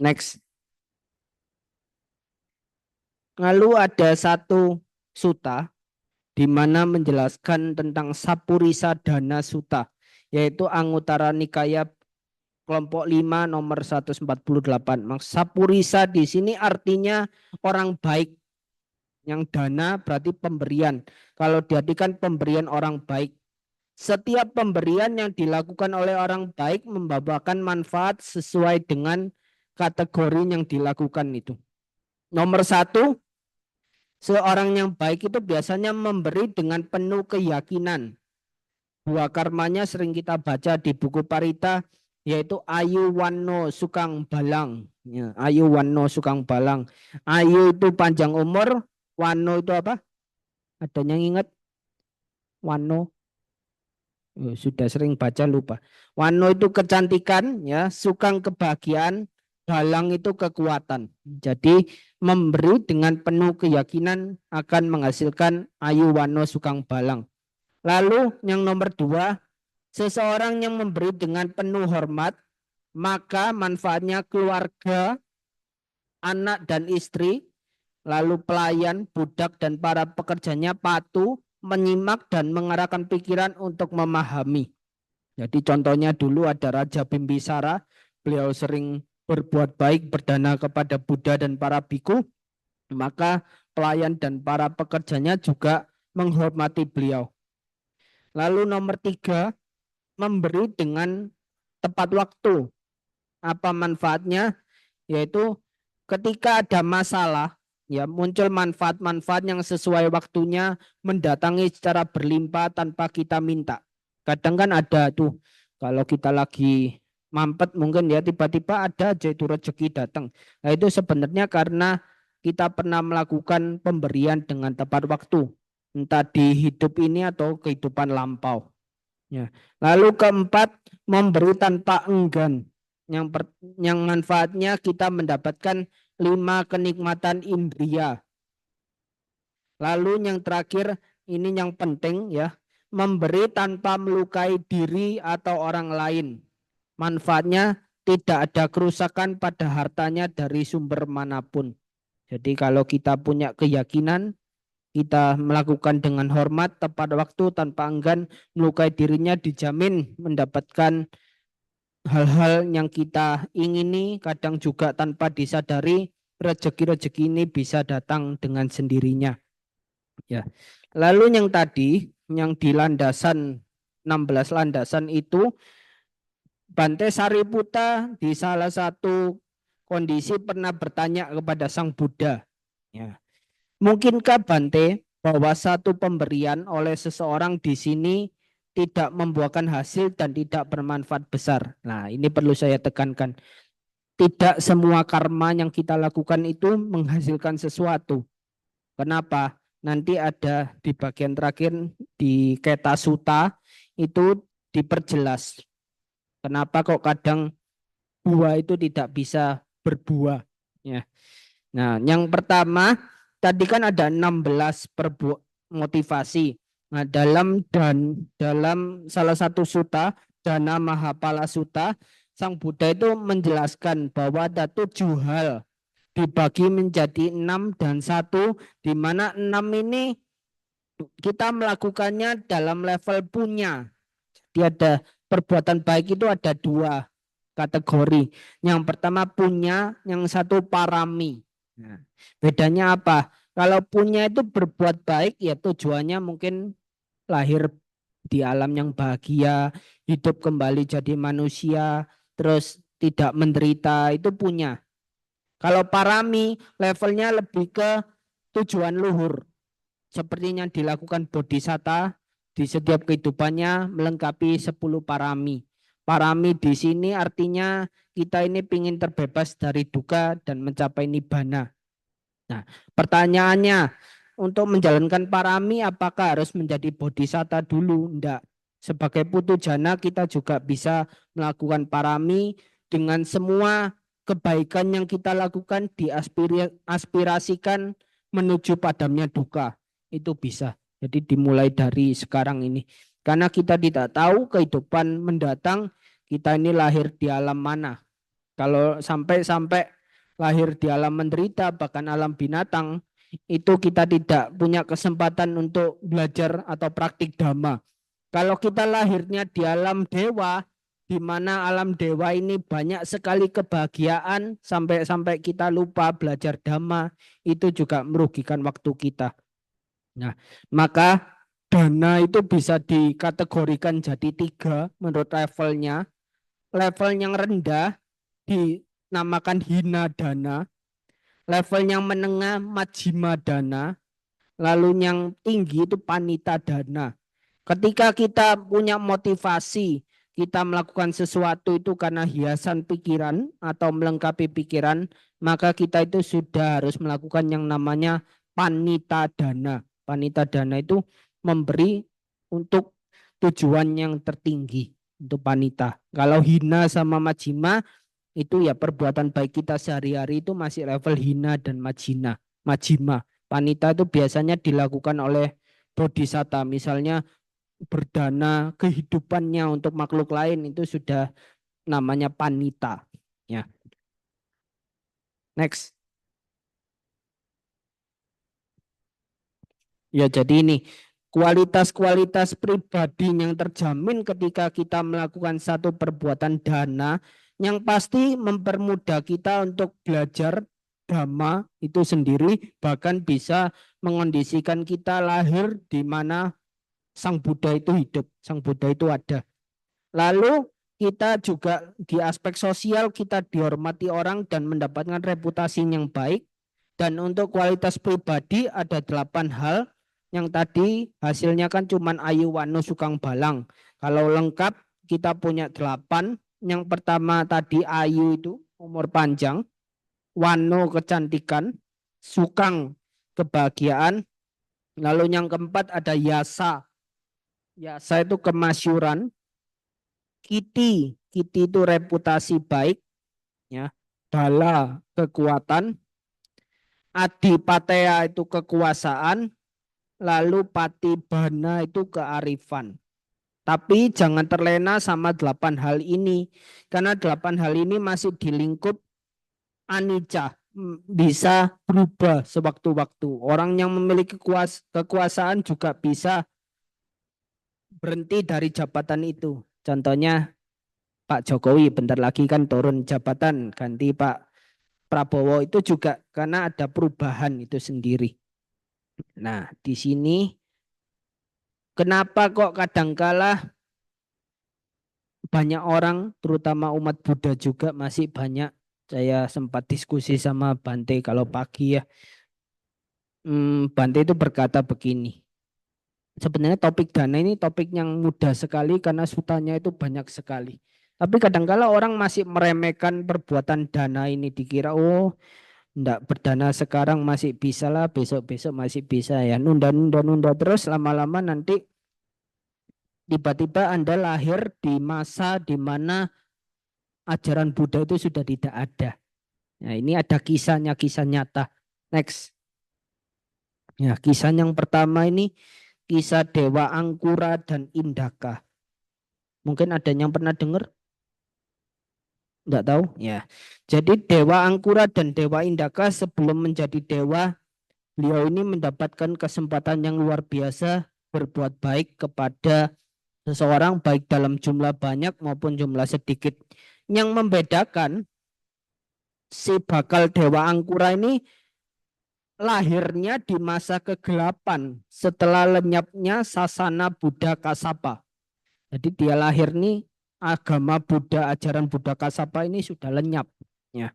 Next. Lalu ada satu sutta di mana menjelaskan tentang Sapurisa Dana Sutta, yaitu Anguttara Nikaya kelompok 5 nomor 148. Sapurisa di sini artinya orang baik. Yang dana berarti pemberian. Kalau diartikan pemberian orang baik. Setiap pemberian yang dilakukan oleh orang baik membawakan manfaat sesuai dengan kategori yang dilakukan itu. Nomor 1, seorang yang baik itu biasanya memberi dengan penuh keyakinan. Buah karmanya sering kita baca di buku Parita, yaitu Ayu Wanno Sukang Balang. Ya, Ayu Wanno Sukang Balang. Ayu itu panjang umur, Wanno itu apa? Ada yang ingat? Wanno. Sudah sering baca lupa. Wanno itu kecantikan, ya, Sukang kebahagiaan, Balang itu kekuatan. Jadi memberi dengan penuh keyakinan akan menghasilkan Ayu Wanno Sukang Balang. Lalu yang nomor 2, seseorang yang memberi dengan penuh hormat, maka manfaatnya keluarga, anak dan istri, lalu pelayan, budak dan para pekerjanya patuh, menyimak dan mengarahkan pikiran untuk memahami. Jadi contohnya dulu ada Raja Bimbisara, beliau sering berbuat baik berdana kepada Buddha dan para biku, maka pelayan dan para pekerjanya juga menghormati beliau. Lalu nomor 3, memberi dengan tepat waktu. Apa manfaatnya? Yaitu ketika ada masalah, ya muncul manfaat-manfaat yang sesuai waktunya mendatangi secara berlimpah tanpa kita minta. Kadang kan ada tuh kalau kita lagi mampet mungkin ya tiba-tiba ada aja itu rezeki datang. Nah itu sebenarnya karena kita pernah melakukan pemberian dengan tepat waktu. Entah di hidup ini atau kehidupan lampau. Ya. Lalu keempat, memberi tanpa enggan. Yang manfaatnya kita mendapatkan 5 kenikmatan indria. Lalu yang terakhir, ini yang penting ya, memberi tanpa melukai diri atau orang lain. Manfaatnya tidak ada kerusakan pada hartanya dari sumber manapun. Jadi kalau kita punya keyakinan, kita melakukan dengan hormat, tepat waktu, tanpa enggan, melukai dirinya, dijamin mendapatkan hal-hal yang kita ingini, kadang juga tanpa disadari, rezeki-rezeki ini bisa datang dengan sendirinya. Ya. Lalu yang tadi, yang di landasan 16 landasan itu, Bante Sariputta di salah satu kondisi pernah bertanya kepada Sang Buddha. Ya. Mungkinkah Bante bahwa satu pemberian oleh seseorang di sini tidak membuahkan hasil dan tidak bermanfaat besar? Nah, ini perlu saya tekankan. Tidak semua karma yang kita lakukan itu menghasilkan sesuatu. Kenapa? Nanti ada di bagian terakhir di Keta Sutta itu diperjelas. Kenapa kok kadang buah itu tidak bisa berbuah? Ya. Nah, yang pertama tadi kan ada 16 motivasi. Nah, dalam salah satu sutta, Dana Mahapala Sutta, Sang Buddha itu menjelaskan bahwa ada 7 hal dibagi menjadi 6 dan 1, di mana 6 ini kita melakukannya dalam level punya. Jadi ada perbuatan baik itu ada 2 kategori. Yang pertama punya, yang satu parami. Nah, bedanya apa? Kalau punya itu berbuat baik ya tujuannya mungkin lahir di alam yang bahagia, hidup kembali jadi manusia, terus tidak menderita, itu punya. Kalau parami levelnya lebih ke tujuan luhur. Seperti yang dilakukan Bodhisatta di setiap kehidupannya melengkapi 10 parami. Parami di sini artinya kita ini ingin terbebas dari duka dan mencapai nibbana. Nah, pertanyaannya, untuk menjalankan parami apakah harus menjadi bodhisatta dulu? Enggak. Sebagai putu jana kita juga bisa melakukan parami dengan semua kebaikan yang kita lakukan diaspirasikan menuju padamnya duka. Itu bisa. Jadi dimulai dari sekarang ini. Karena kita tidak tahu kehidupan mendatang kita ini lahir di alam mana. Kalau sampai lahir di alam menderita bahkan alam binatang, itu kita tidak punya kesempatan untuk belajar atau praktik dhamma. Kalau kita lahirnya di alam dewa, di mana alam dewa ini banyak sekali kebahagiaan sampai kita lupa belajar dhamma, itu juga merugikan waktu kita. Nah, maka dana itu bisa dikategorikan jadi 3 menurut levelnya. Level yang rendah dinamakan hina dana, level yang menengah majjhima dana, lalu yang tinggi itu panita dana. Ketika kita punya motivasi, kita melakukan sesuatu itu karena hiasan pikiran atau melengkapi pikiran, maka kita itu sudah harus melakukan yang namanya panita dana. Panita dana itu memberi untuk tujuan yang tertinggi, untuk panita. Kalau hina sama majjhima itu ya perbuatan baik kita sehari-hari itu masih level hina dan majjhima. Panita itu biasanya dilakukan oleh bodhisatta, misalnya berdana kehidupannya untuk makhluk lain, itu sudah namanya panita. Ya. Next. Ya, jadi ini kualitas-kualitas pribadi yang terjamin ketika kita melakukan satu perbuatan dana yang pasti mempermudah kita untuk belajar dhamma itu sendiri, bahkan bisa mengondisikan kita lahir di mana Sang Buddha itu hidup, Sang Buddha itu ada. Lalu kita juga di aspek sosial kita dihormati orang dan mendapatkan reputasi yang baik. Dan untuk kualitas pribadi ada 8 hal yang tadi hasilnya kan cuman ayu wano sukang balang. Kalau lengkap kita punya 8. Yang pertama tadi ayu itu umur panjang, wano kecantikan, sukang kebahagiaan. Lalu yang keempat ada yasa. Yasa itu kemasyuran. Kiti itu reputasi baik, ya. Bala kekuatan, adipateya itu kekuasaan, lalu patibana itu kearifan. Tapi jangan terlena sama 8 hal ini, karena 8 hal ini masih di lingkup anicca, bisa berubah sewaktu-waktu. Orang yang memiliki kekuasaan juga bisa berhenti dari jabatan itu. Contohnya Pak Jokowi bentar lagi kan turun jabatan ganti Pak Prabowo, itu juga karena ada perubahan itu sendiri. Nah, di sini kenapa kok kadangkala banyak orang terutama umat Buddha juga masih banyak, saya sempat diskusi sama Bante kalau pagi ya. Bante itu berkata begini. Sebenarnya topik dana ini topik yang mudah sekali karena sutanya itu banyak sekali. Tapi kadangkala orang masih meremehkan perbuatan dana ini, dikira oh enggak berdana sekarang masih bisa lah, besok-besok masih bisa ya. Nunda terus lama-lama nanti tiba-tiba Anda lahir di masa di mana ajaran Buddha itu sudah tidak ada. Nah, ini ada kisahnya, kisah nyata. Next. Ya, kisah yang pertama ini kisah Dewa Angkura dan Indaka. Mungkin ada yang pernah dengar? Enggak tahu? Ya. Jadi Dewa Angkura dan Dewa Indaka sebelum menjadi dewa, beliau ini mendapatkan kesempatan yang luar biasa berbuat baik kepada seseorang baik dalam jumlah banyak maupun jumlah sedikit. Yang membedakan si bakal Dewa Angkura ini lahirnya di masa kegelapan setelah lenyapnya sasana Buddha Kasapa. Jadi dia lahir nih agama Buddha, ajaran Buddha Kasapa ini sudah lenyap. Ya.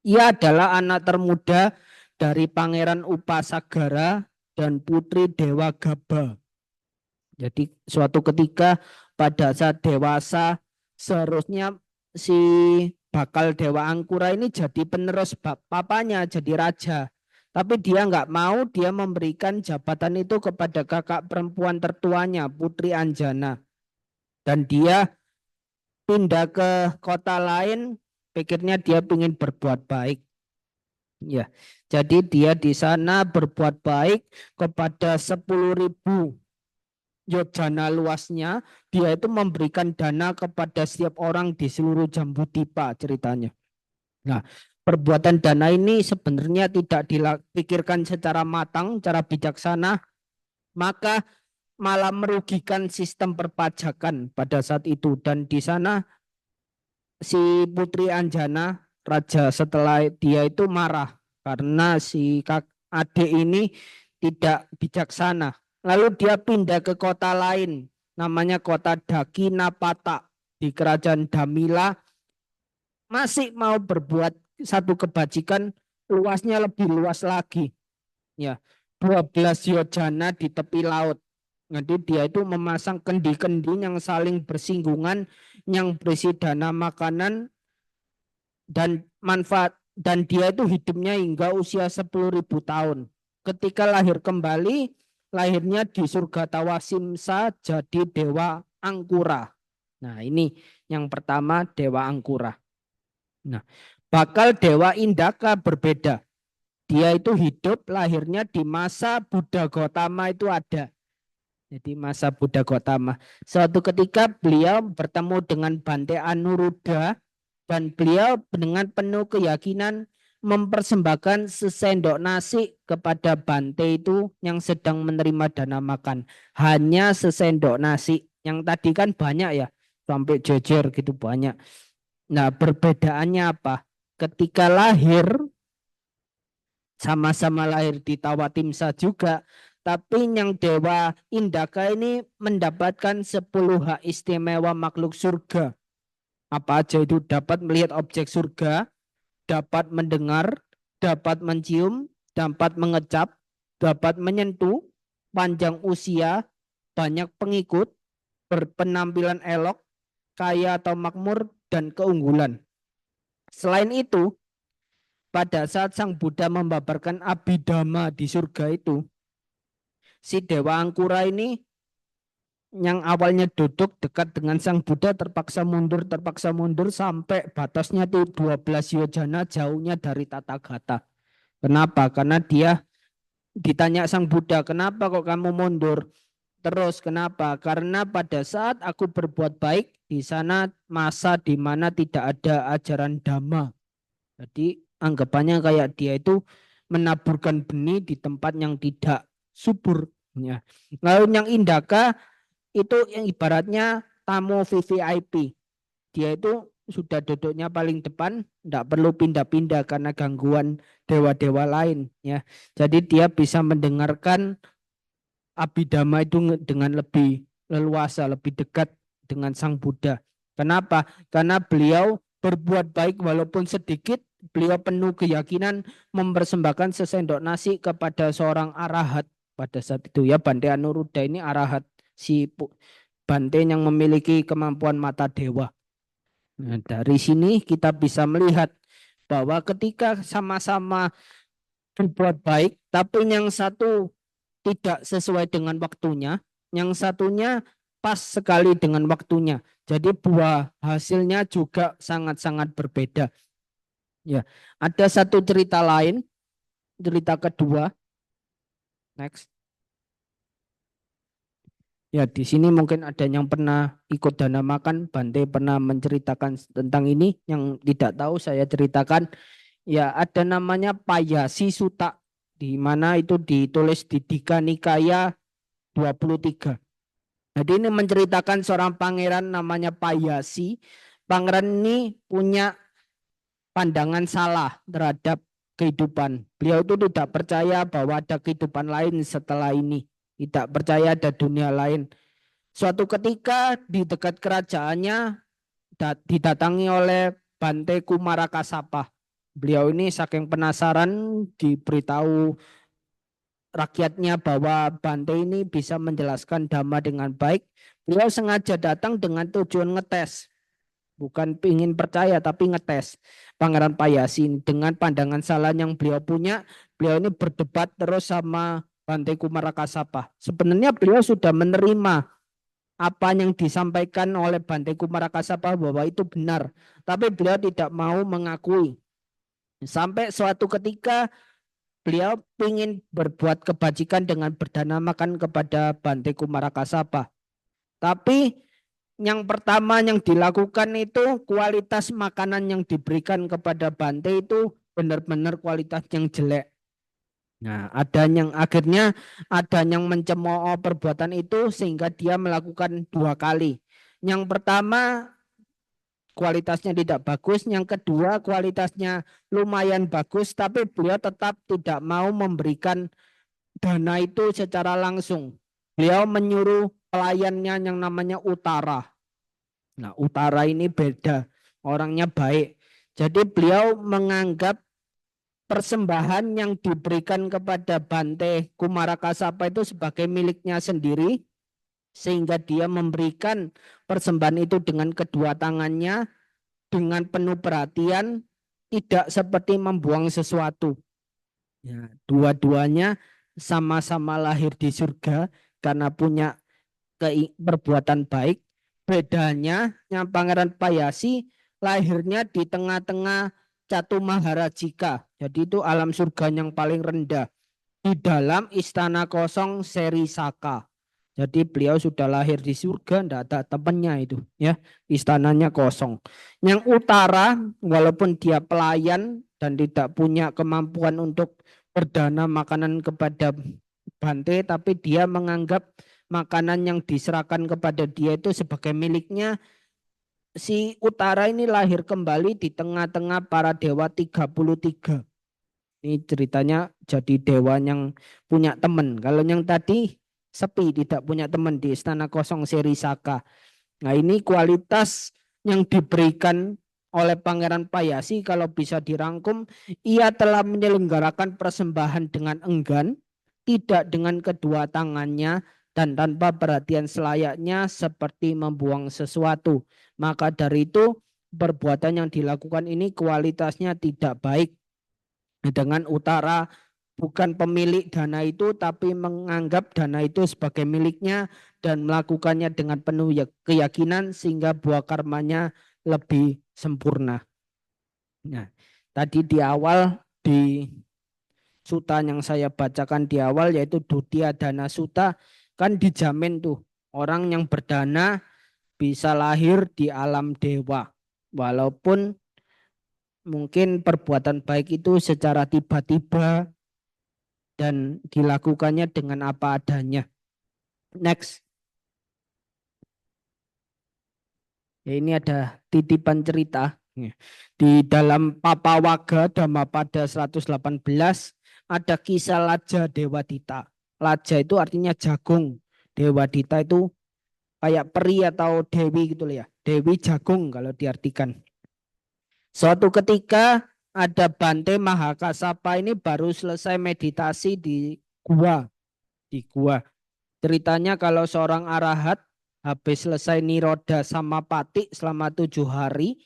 Ia adalah anak termuda dari Pangeran Upasagara dan Putri Dewa Gaba. Jadi suatu ketika pada saat dewasa seharusnya si bakal Dewa Angkura ini jadi penerus papanya, jadi raja. Tapi dia nggak mau, dia memberikan jabatan itu kepada kakak perempuan tertuanya, Putri Anjana. Dan dia pindah ke kota lain, pikirnya dia ingin berbuat baik. Ya, jadi dia di sana berbuat baik kepada 10.000 yojana luasnya. Dia itu memberikan dana kepada setiap orang di seluruh Jambudvipa ceritanya. Nah, perbuatan dana ini sebenarnya tidak dipikirkan secara matang, secara bijaksana, maka malah merugikan sistem perpajakan pada saat itu. Dan di sana si Putri Anjana, raja setelah dia itu marah karena si adik ini tidak bijaksana. Lalu dia pindah ke kota lain, namanya kota Dakinapata di kerajaan Damila, masih mau berbuat satu kebajikan, luasnya lebih luas lagi. Ya, 12 yojana di tepi laut. Nanti dia itu memasang kendi-kendi yang saling bersinggungan, yang berisi dana makanan dan manfaat, dan dia itu hidupnya hingga usia 10.000 tahun. Ketika lahir kembali, lahirnya di surga Tawasimsa jadi Dewa Angkura. Nah, ini yang pertama, Dewa Angkura. Nah, bakal Dewa Indaka berbeda. Dia itu hidup lahirnya di masa Buddha Gautama itu ada. Jadi masa Buddha Gautama. Suatu ketika beliau bertemu dengan Bante Anuruddha dan beliau dengan penuh keyakinan mempersembahkan sesendok nasi kepada Bante itu yang sedang menerima dana makan. Hanya sesendok nasi. Yang tadi kan banyak ya, sampai jejer gitu banyak. Nah, perbedaannya apa? Ketika lahir, sama-sama lahir di Tawatimsa juga, tapi yang Dewa Indaka ini mendapatkan 10 hak istimewa makhluk surga. Apa aja itu? Dapat melihat objek surga, dapat mendengar, dapat mencium, dapat mengecap, dapat menyentuh, panjang usia, banyak pengikut, berpenampilan elok, kaya atau makmur, dan keunggulan. Selain itu, pada saat Sang Buddha membabarkan Abhidhamma di surga itu, si Dewa Angkura ini yang awalnya duduk dekat dengan Sang Buddha terpaksa mundur sampai batasnya itu 12 yojana jauhnya dari Tathagata. Kenapa? Karena dia ditanya Sang Buddha, kenapa kok kamu mundur? Terus kenapa? Karena pada saat aku berbuat baik, di sana masa di mana tidak ada ajaran Dhamma. Jadi anggapannya kayak dia itu menaburkan benih di tempat yang tidak subur. Ya. Lalu yang Indaka itu yang ibaratnya tamu VVIP. Dia itu sudah duduknya paling depan, tidak perlu pindah-pindah karena gangguan dewa-dewa lain. Ya. Jadi dia bisa mendengarkan Abhidhamma itu dengan lebih leluasa, lebih dekat dengan Sang Buddha. Kenapa? Karena beliau berbuat baik walaupun sedikit, beliau penuh keyakinan mempersembahkan sesendok nasi kepada seorang arahat pada saat itu. Ya, Bante Anuruddha ini arahat, si Bante yang memiliki kemampuan mata dewa. Nah, dari sini kita bisa melihat bahwa ketika sama-sama berbuat baik, tapi yang satu tidak sesuai dengan waktunya, yang satunya pas sekali dengan waktunya. Jadi buah hasilnya juga sangat-sangat berbeda. Ya, ada satu cerita lain, cerita kedua. Next. Ya, di sini mungkin ada yang pernah ikut dana makan, Bante pernah menceritakan tentang ini, yang tidak tahu saya ceritakan. Ya, ada namanya Payasi Sutta, di mana itu ditulis di Dika Nikaya 23. Jadi ini menceritakan seorang pangeran namanya Payasi. Pangeran ini punya pandangan salah terhadap kehidupan. Beliau itu tidak percaya bahwa ada kehidupan lain setelah ini. Tidak percaya ada dunia lain. Suatu ketika di dekat kerajaannya didatangi oleh Bante Kumarakasapa. Beliau ini saking penasaran diberitahu rakyatnya bahwa Bante ini bisa menjelaskan Dhamma dengan baik. Beliau sengaja datang dengan tujuan ngetes. Bukan ingin percaya tapi ngetes. Pangeran Payasi ini dengan pandangan salah yang beliau punya. Beliau ini berdebat terus sama Bante Kumarakasapa. Sebenarnya beliau sudah menerima apa yang disampaikan oleh Bante Kumarakasapa bahwa itu benar, tapi beliau tidak mau mengakui. Sampai suatu ketika beliau ingin berbuat kebajikan dengan berdhanamakan kepada Bante Kumarakasapa. Tapi yang pertama yang dilakukan itu kualitas makanan yang diberikan kepada Bante itu benar-benar kualitas yang jelek. Nah, akhirnya ada yang mencemooh perbuatan itu sehingga dia melakukan 2 kali. Yang pertama kualitasnya tidak bagus, yang kedua kualitasnya lumayan bagus, tapi beliau tetap tidak mau memberikan dana itu secara langsung. Beliau menyuruh pelayannya yang namanya Utara. Nah, Utara ini beda, orangnya baik. Jadi beliau menganggap persembahan yang diberikan kepada Bante Kumarakasapa itu sebagai miliknya sendiri, sehingga dia memberikan persembahan itu dengan kedua tangannya, dengan penuh perhatian, tidak seperti membuang sesuatu. Ya, dua-duanya sama-sama lahir di surga karena punya perbuatan baik. Bedanya yang Pangeran Payasi lahirnya di tengah-tengah Catu Maharajika. Jadi itu alam surga yang paling rendah. Di dalam istana kosong Seri Saka. Jadi beliau sudah lahir di surga, tidak ada temannya itu, ya. Istananya kosong. Yang Utara, walaupun dia pelayan dan tidak punya kemampuan untuk berdana makanan kepada Bante, tapi dia menganggap makanan yang diserahkan kepada dia itu sebagai miliknya. Si Utara ini lahir kembali di tengah-tengah para dewa 33. Ini ceritanya jadi dewa yang punya teman. Kalau yang tadi sepi, tidak punya teman di istana kosong Seri Saka. Nah, ini kualitas yang diberikan oleh Pangeran Payasi kalau bisa dirangkum, ia telah menyelenggarakan persembahan dengan enggan, tidak dengan kedua tangannya, dan tanpa perhatian selayaknya seperti membuang sesuatu. Maka dari itu perbuatan yang dilakukan ini kualitasnya tidak baik. Dengan Utara bukan pemilik dana itu, tapi menganggap dana itu sebagai miliknya dan melakukannya dengan penuh keyakinan sehingga buah karmanya lebih sempurna. Nah, tadi di awal di suta yang saya bacakan di awal yaitu Dutya Dana Suta, kan dijamin tuh orang yang berdana bisa lahir di alam dewa. Walaupun mungkin perbuatan baik itu secara tiba-tiba dan dilakukannya dengan apa adanya. Next. Ya, ini ada titipan cerita. Di dalam Papawaga Dhammapada 118 ada kisah Laja Dewadita. Laja itu artinya jagung. Dewadita itu kayak peri atau dewi gitu ya. Dewi jagung kalau diartikan. Suatu ketika ada Bante Mahakasapa ini baru selesai meditasi di gua. Ceritanya kalau seorang arahat habis selesai niroda samapati selama 7 hari,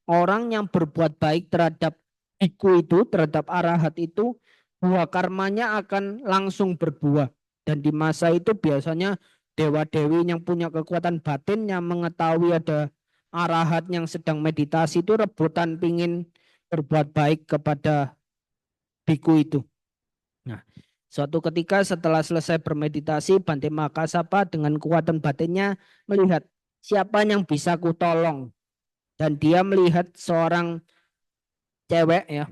orang yang berbuat baik terhadap biku itu, terhadap arahat itu, buah karmanya akan langsung berbuah. Dan di masa itu biasanya dewa-dewi yang punya kekuatan batin yang mengetahui ada arahat yang sedang meditasi itu rebutan pingin berbuat baik kepada biku itu. Nah, suatu ketika setelah selesai bermeditasi, Bante Mahakasapa dengan kekuatan batinnya melihat siapa yang bisa kutolong. Dan dia melihat seorang cewek ya,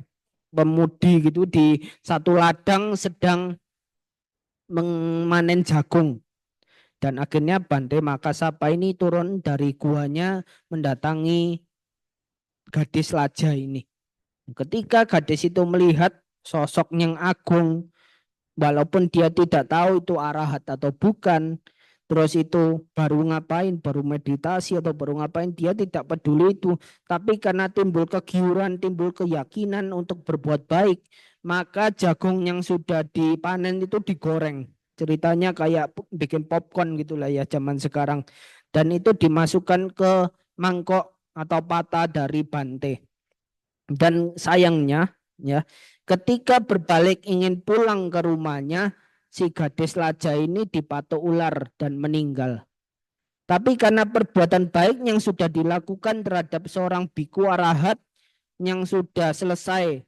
pemudi gitu di satu ladang sedang memanen jagung. Dan akhirnya Bante Mahakasapa ini turun dari guanya mendatangi gadis Laja ini. Ketika gadis itu melihat sosok yang agung, walaupun dia tidak tahu itu arahat atau bukan, terus itu baru ngapain, baru meditasi atau baru ngapain, dia tidak peduli itu. Tapi karena timbul kegiuran, timbul keyakinan untuk berbuat baik, maka jagung yang sudah dipanen itu digoreng. Ceritanya kayak bikin popcorn gitulah ya zaman sekarang. Dan itu dimasukkan ke mangkok atau patah dari Bante. Dan sayangnya ya, ketika berbalik ingin pulang ke rumahnya, si gadis Laja ini dipatuk ular dan meninggal. Tapi karena perbuatan baik yang sudah dilakukan terhadap seorang biku arahat yang sudah selesai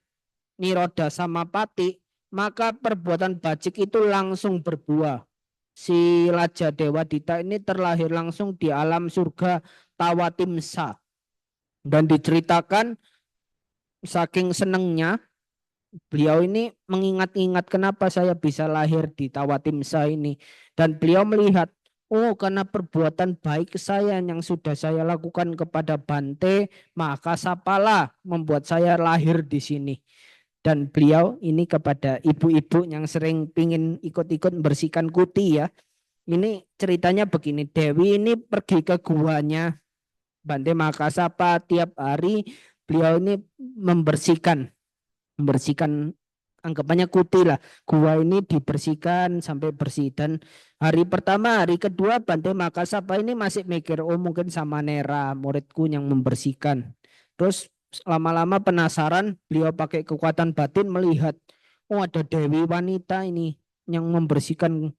niroda samapati, maka perbuatan bajik itu langsung berbuah. Si Raja Dewa Dita ini terlahir langsung di alam surga Tawatimsa. Dan diceritakan saking senengnya beliau ini mengingat-ingat kenapa saya bisa lahir di Tawatimsa ini. Dan beliau melihat, oh karena perbuatan baik saya yang sudah saya lakukan kepada Bante, maka sapalah membuat saya lahir di sini. Dan beliau ini kepada ibu-ibu yang sering pingin ikut-ikut membersihkan kuti ya. Ini ceritanya begini, Dewi ini pergi ke guanya Bante Makasapa tiap hari beliau ini membersihkan anggapannya kuti lah. Gua ini dibersihkan sampai bersih dan hari pertama, hari kedua Bante Makasapa ini masih mikir oh mungkin sama Nera muridku yang membersihkan. Terus lama-lama penasaran beliau pakai kekuatan batin melihat oh ada Dewi wanita ini yang membersihkan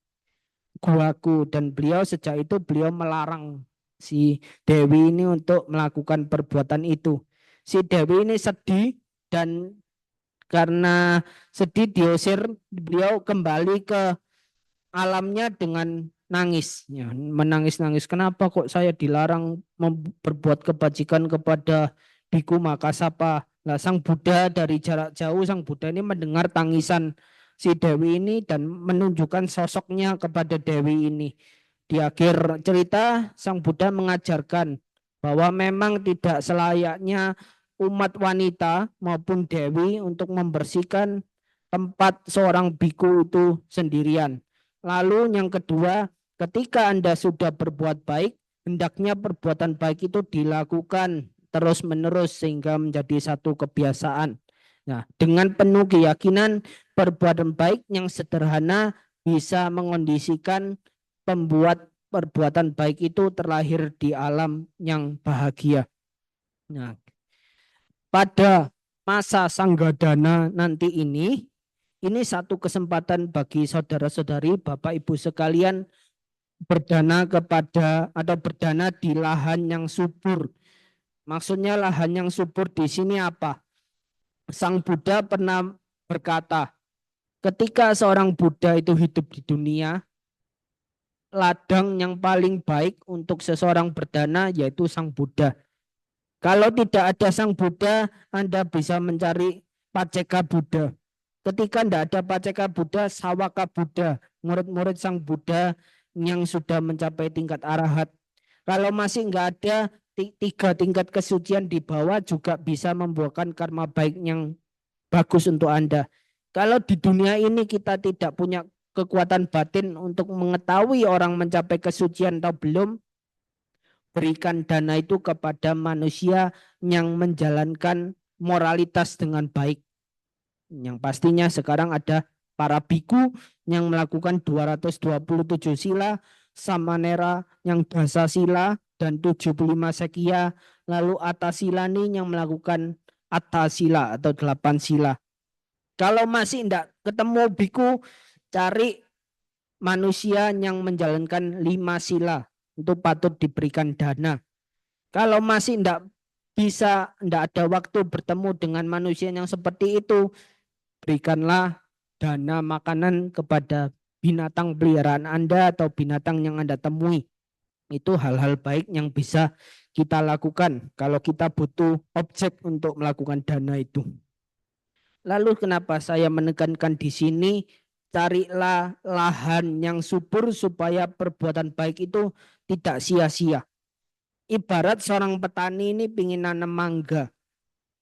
guaku dan beliau sejak itu beliau melarang si Dewi ini untuk melakukan perbuatan itu. Si Dewi ini sedih dan karena sedih diusir beliau kembali ke alamnya dengan nangis ya, menangis-nangis kenapa kok saya dilarang berbuat kebajikan kepada Biku Makasapa. Nah, Sang Buddha dari jarak jauh Sang Buddha ini mendengar tangisan si Dewi ini dan menunjukkan sosoknya kepada Dewi ini. Di akhir cerita Sang Buddha mengajarkan bahwa memang tidak selayaknya umat wanita maupun Dewi untuk membersihkan tempat seorang biku itu sendirian. Lalu yang kedua, ketika Anda sudah berbuat baik, hendaknya perbuatan baik itu dilakukan terus-menerus sehingga menjadi satu kebiasaan. Nah, dengan penuh keyakinan perbuatan baik yang sederhana bisa mengondisikan pembuat perbuatan baik itu terlahir di alam yang bahagia. Nah, pada masa Sanggadana nanti ini satu kesempatan bagi saudara-saudari, Bapak Ibu sekalian berdana kepada atau berdana di lahan yang subur. Maksudnya lahan yang subur di sini apa? Sang Buddha pernah berkata, ketika seorang Buddha itu hidup di dunia, ladang yang paling baik untuk seseorang berdana yaitu Sang Buddha. Kalau tidak ada Sang Buddha, Anda bisa mencari Paceka Buddha. Ketika tidak ada Paceka Buddha, Sawaka Buddha, murid-murid Sang Buddha yang sudah mencapai tingkat arahat. Kalau masih nggak ada, 3 tingkat kesucian di bawah juga bisa membuahkan karma baik yang bagus untuk Anda. Kalau di dunia ini kita tidak punya kekuatan batin untuk mengetahui orang mencapai kesucian atau belum, berikan dana itu kepada manusia yang menjalankan moralitas dengan baik. Yang pastinya sekarang ada para biku yang melakukan 227 sila, samanera yang dasa sila dan 75 sekia, lalu atasilani yang melakukan atasila atau 8 sila. Kalau masih tidak ketemu biku, cari manusia yang menjalankan 5 sila. Itu patut diberikan dana. Kalau masih tidak bisa, tidak ada waktu bertemu dengan manusia yang seperti itu, berikanlah dana makanan kepada binatang peliharaan Anda atau binatang yang Anda temui. Itu hal-hal baik yang bisa kita lakukan kalau kita butuh objek untuk melakukan dana itu. Lalu kenapa saya menekankan di sini, carilah lahan yang subur supaya perbuatan baik itu tidak sia-sia. Ibarat seorang petani ini ingin nanam mangga.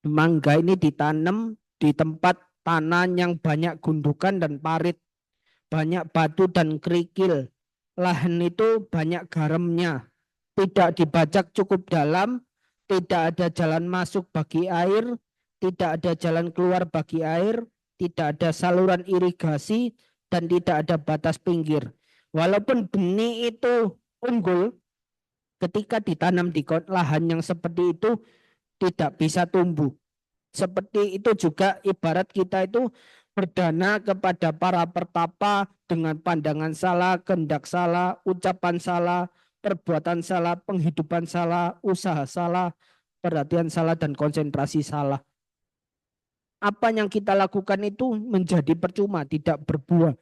Mangga ini ditanam di tempat tanah yang banyak gundukan dan parit, banyak batu dan kerikil. Lahan itu banyak garamnya, tidak dibajak cukup dalam, tidak ada jalan masuk bagi air, tidak ada jalan keluar bagi air, tidak ada saluran irigasi, dan tidak ada batas pinggir. Walaupun benih itu unggul, ketika ditanam di lahan yang seperti itu tidak bisa tumbuh. Seperti itu juga ibarat kita itu berdana kepada para pertapa dengan pandangan salah, kehendak salah, ucapan salah, perbuatan salah, penghidupan salah, usaha salah, perhatian salah, dan konsentrasi salah. Apa yang kita lakukan itu menjadi percuma, tidak berbuah.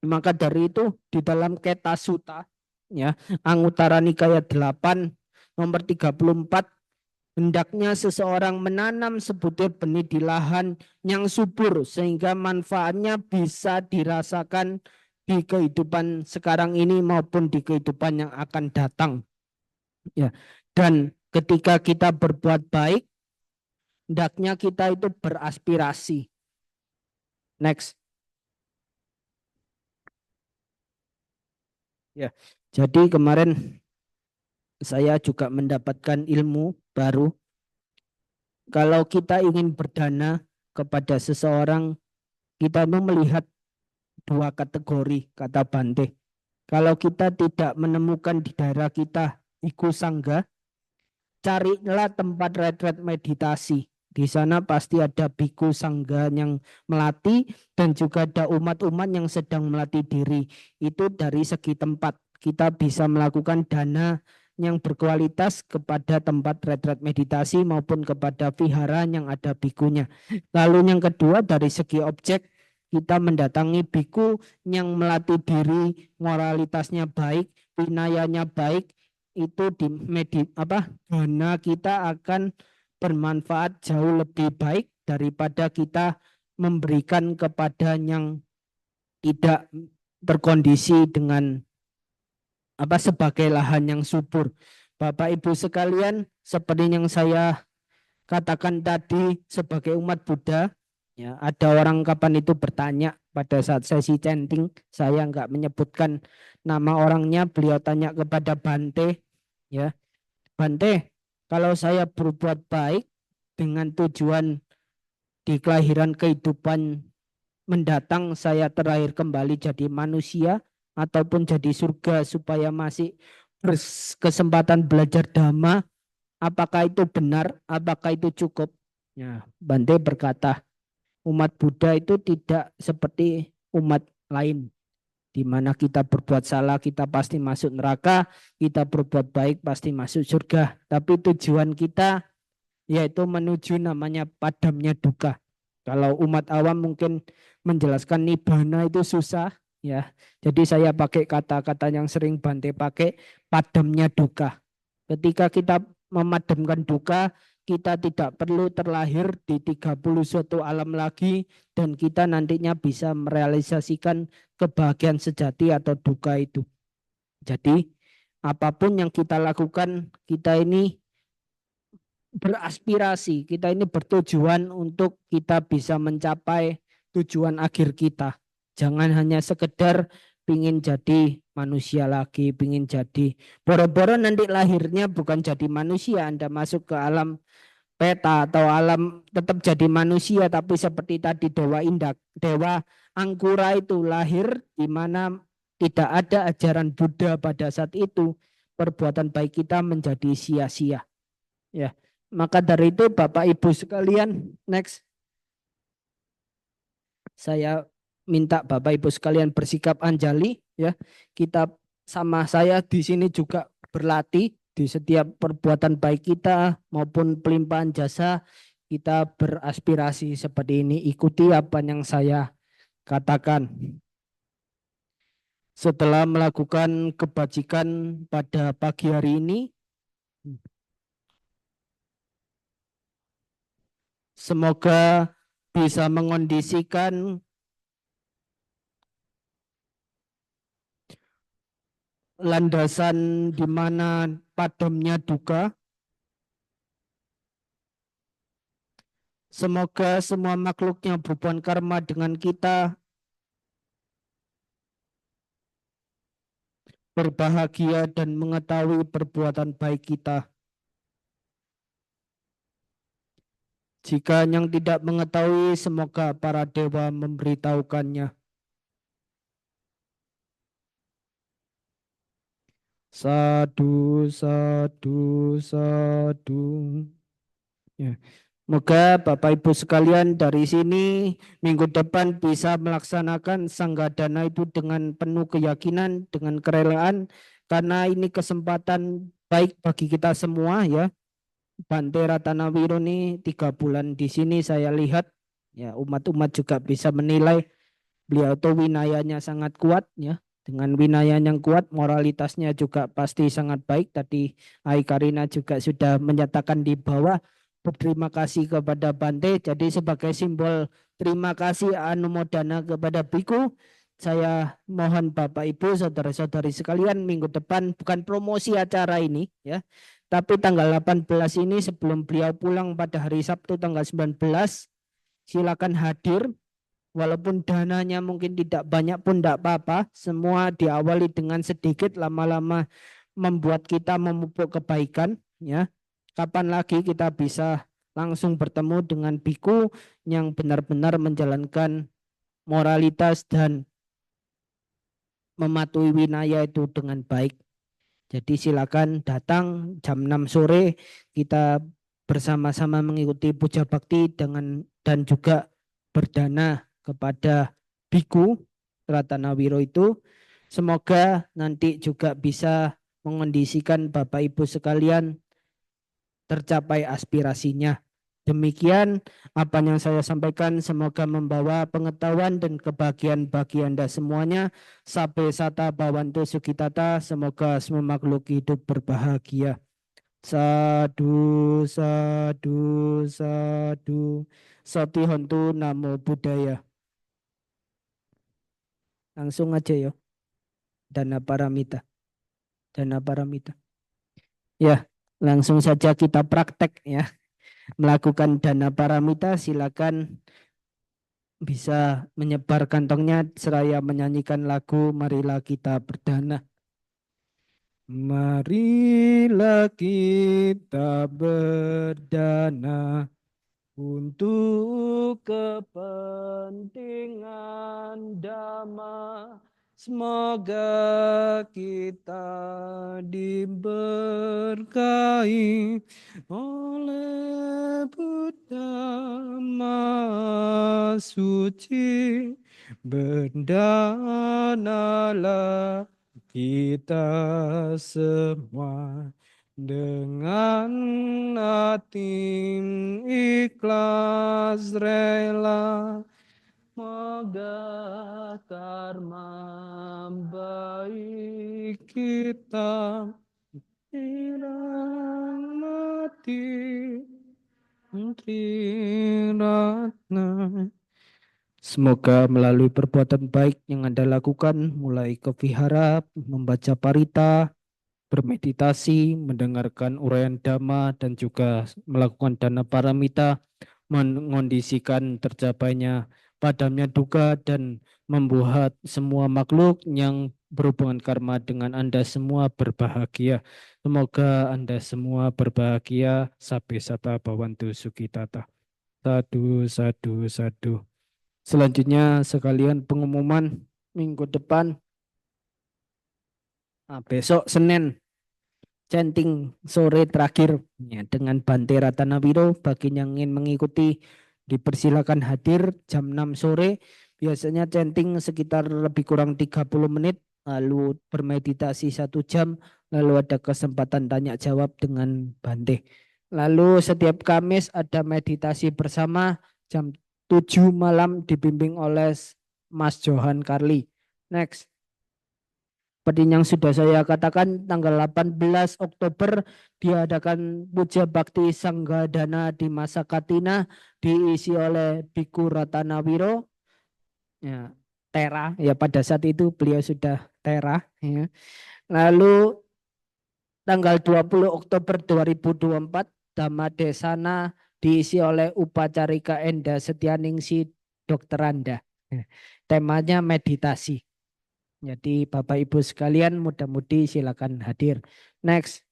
Maka dari itu di dalam Keta Sutta, ya, Anguttara Nikaya 8 nomor 34, hendaknya seseorang menanam sebutir benih di lahan yang subur sehingga manfaatnya bisa dirasakan di kehidupan sekarang ini maupun di kehidupan yang akan datang. Ya. Dan ketika kita berbuat baik, hendaknya kita itu beraspirasi. Next. Ya. Jadi kemarin saya juga mendapatkan ilmu baru. Kalau kita ingin berdana kepada seseorang, kita itu melihat dua kategori, kata Bante. Kalau kita tidak menemukan di daerah kita Bhikkhu Sangga, carilah tempat retret meditasi. Di sana pasti ada Bhikkhu Sangga yang melatih dan juga ada umat-umat yang sedang melatih diri. Itu dari segi tempat. Kita bisa melakukan dana yang berkualitas kepada tempat retret meditasi maupun kepada vihara yang ada bikunya. Lalu yang kedua dari segi objek, kita mendatangi biku yang melatih diri, moralitasnya baik, winayanya baik, itu di dana kita akan bermanfaat jauh lebih baik daripada kita memberikan kepada yang tidak terkondisi dengan sebagai lahan yang subur. Bapak Ibu sekalian, seperti yang saya katakan tadi sebagai umat Buddha, ya, ada orang kapan itu bertanya pada saat sesi chanting, saya enggak menyebutkan nama orangnya, beliau tanya kepada Bante, ya, Bante, kalau saya berbuat baik dengan tujuan di kelahiran kehidupan mendatang saya terakhir kembali jadi manusia ataupun jadi surga supaya masih berkesempatan belajar dhamma, apakah itu benar, apakah itu cukup? Ya, Bante berkata, umat Buddha itu tidak seperti umat lain, di mana kita berbuat salah kita pasti masuk neraka, kita berbuat baik pasti masuk surga. Tapi tujuan kita yaitu menuju namanya padamnya duka. Kalau umat awam mungkin menjelaskan nibbana itu susah, ya. Jadi saya pakai kata-kata yang sering Bante pakai, padamnya duka. Ketika kita memadamkan duka, kita tidak perlu terlahir di 31 alam lagi dan kita nantinya bisa merealisasikan kebahagiaan sejati atau duka itu. Jadi apapun yang kita lakukan, kita ini beraspirasi, kita ini bertujuan untuk kita bisa mencapai tujuan akhir kita. Jangan hanya sekedar pingin jadi manusia lagi, pingin jadi boro-boro nanti lahirnya bukan jadi manusia, Anda masuk ke alam peta atau alam tetap jadi manusia, tapi seperti tadi Dewa Indak, Dewa Angkura itu lahir di mana tidak ada ajaran Buddha pada saat itu, perbuatan baik kita menjadi sia-sia. Ya. Maka dari itu Bapak Ibu sekalian, next. Saya minta Bapak Ibu sekalian bersikap anjali, ya. Kita sama saya di sini juga berlatih di setiap perbuatan baik kita maupun pelimpahan jasa, kita beraspirasi seperti ini. Ikuti apa yang saya katakan. Setelah melakukan kebajikan pada pagi hari ini, semoga bisa mengondisikan landasan di mana padamnya duka. Semoga semua makhluk yang berhubungan karma dengan kita berbahagia dan mengetahui perbuatan baik kita. Jika yang tidak mengetahui, semoga para dewa memberitahukannya. Sadu, sadu, sadu. Ya. Semoga Bapak Ibu sekalian dari sini minggu depan bisa melaksanakan sanggadana itu dengan penuh keyakinan, dengan kerelaan, karena ini kesempatan baik bagi kita semua ya. Bante Ratanawiro ini 3 bulan di sini saya lihat ya, umat-umat juga bisa menilai beliau itu winayanya sangat kuat ya. Dengan winaya yang kuat, moralitasnya juga pasti sangat baik. Tadi Ai Karina juga sudah menyatakan di bawah berterima kasih kepada Bante. Jadi sebagai simbol terima kasih anumodana kepada Biku, saya mohon Bapak Ibu, saudara-saudari sekalian, minggu depan bukan promosi acara ini ya, tapi tanggal 18 ini sebelum beliau pulang pada hari Sabtu tanggal 19, silakan hadir. Walaupun dananya mungkin tidak banyak pun tidak apa-apa. Semua diawali dengan sedikit, lama-lama membuat kita memupuk kebaikan. Ya, kapan lagi kita bisa langsung bertemu dengan biku yang benar-benar menjalankan moralitas dan mematuhi winaya itu dengan baik. Jadi silakan datang jam 6 sore, kita bersama-sama mengikuti puja bakti dan juga berdana kepada Biku Ratanawiro itu. Semoga nanti juga bisa mengondisikan Bapak Ibu sekalian tercapai aspirasinya. Demikian apa yang saya sampaikan, semoga membawa pengetahuan dan kebahagiaan bagi Anda semuanya. Sabe sata bawantu sukitata, semoga semua makhluk hidup berbahagia. Sadu, sadu, sadu. Soti hontu namo buddhaya. Langsung aja ya. Dana paramita. Dana paramita. Ya, langsung saja kita praktek ya. Melakukan dana paramita, silakan bisa menyebar kantongnya seraya menyanyikan lagu Marilah Kita Berdana. Marilah kita berdana untuk kepentingan dhamma. Semoga kita diberkahi oleh Buddha Maha Suci. Berdanalah kita semua dengan hati ikhlas rela. Semoga karma baik kita dirahmati Triratna. Semoga melalui perbuatan baik yang Anda lakukan, mulai ke vihara, membaca parita, bermeditasi, mendengarkan uraian dhamma, dan juga melakukan dana paramita, mengondisikan tercapainya padamnya duka dan membuat semua makhluk yang berhubungan karma dengan Anda semua berbahagia. Semoga Anda semua berbahagia. Sabe sata bawantu sukitata. Sadu, sadu, sadu. Selanjutnya sekalian pengumuman minggu depan. Besok Senin chanting sore terakhir ya, dengan Bante Ratanawiro. Bagi yang ingin mengikuti dipersilakan hadir jam 6 sore. Biasanya chanting sekitar lebih kurang 30 menit, lalu bermeditasi 1 jam, lalu ada kesempatan tanya jawab dengan Bante. Lalu setiap Kamis ada meditasi bersama jam 7 malam dibimbing oleh Mas Johan Carly. Next. Seperti yang sudah saya katakan, tanggal 18 Oktober diadakan Puja Bakti Sanggadana di Masa Katina, diisi oleh Biku Ratanawiro. Ya, Tera, ya pada saat itu beliau sudah Tera. Ya. Lalu tanggal 20 Oktober 2024 Dhammadesana diisi oleh Upacarika Enda Setianingsi Dr. Anda. Ya. Temanya meditasi. Jadi Bapak Ibu sekalian mudah-mudi silakan hadir. Next.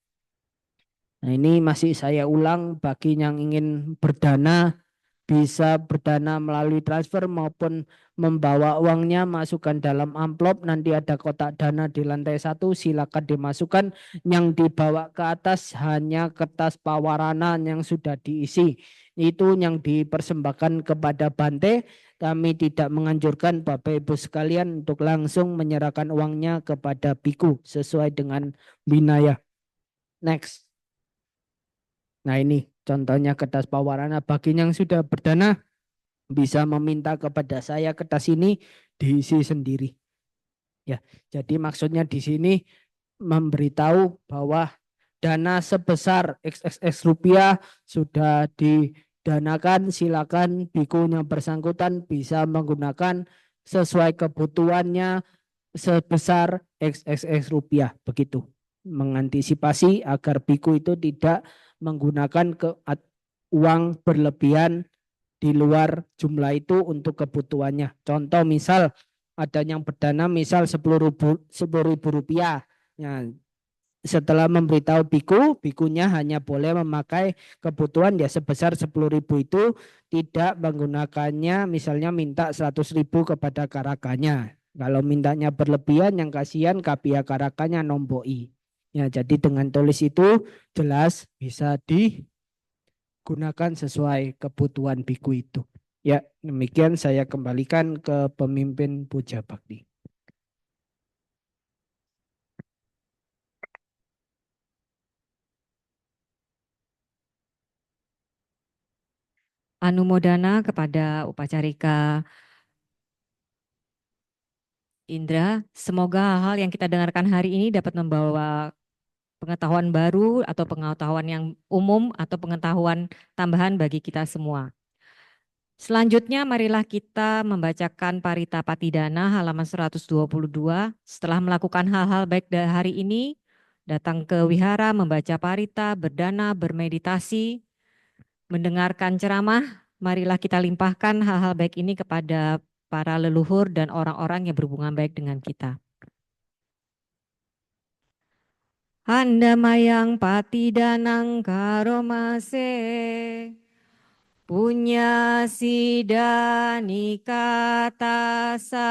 Nah ini masih saya ulang, bagi yang ingin berdana bisa berdana melalui transfer maupun membawa uangnya, masukkan dalam amplop. Nanti ada kotak dana di lantai 1, silakan dimasukkan. Yang dibawa ke atas hanya kertas pawarana yang sudah diisi. itu yang dipersembahkan kepada Bante. Kami tidak menganjurkan Bapak Ibu sekalian untuk langsung menyerahkan uangnya kepada biku sesuai dengan winaya. Next. Nah ini contohnya kertas pawarana. Bagi yang sudah berdana bisa meminta kepada saya kertas ini diisi sendiri. Ya, jadi maksudnya di sini memberitahu bahwa dana sebesar XXX rupiah sudah didanakan, silakan biku yang bersangkutan bisa menggunakan sesuai kebutuhannya sebesar XXX rupiah, begitu. Mengantisipasi agar biku itu tidak menggunakan uang berlebihan di luar jumlah itu untuk kebutuhannya. Contoh misal ada yang berdana misal 10.000 rupiah. Ya, setelah memberitahu bikunya hanya boleh memakai kebutuhan ya sebesar 10.000 itu, tidak menggunakannya misalnya minta 100.000 kepada karakanya. Kalau mintanya berlebihan yang kasihan kapia karakanya nomboi. Ya, jadi dengan tulis itu jelas bisa digunakan sesuai kebutuhan biku itu. Ya, demikian saya kembalikan ke pemimpin puja bakti. Anumodana kepada Upacarika Indra, semoga hal-hal yang kita dengarkan hari ini dapat membawa pengetahuan baru atau pengetahuan yang umum atau pengetahuan tambahan bagi kita semua. Selanjutnya marilah kita membacakan Parita Patidana halaman 122. Setelah melakukan hal-hal baik hari ini, datang ke wihara, membaca parita, berdana, bermeditasi, mendengarkan ceramah, marilah kita limpahkan hal-hal baik ini kepada para leluhur dan orang-orang yang berhubungan baik dengan kita. Handamayang patidanang karomase, punya sida nikatasa,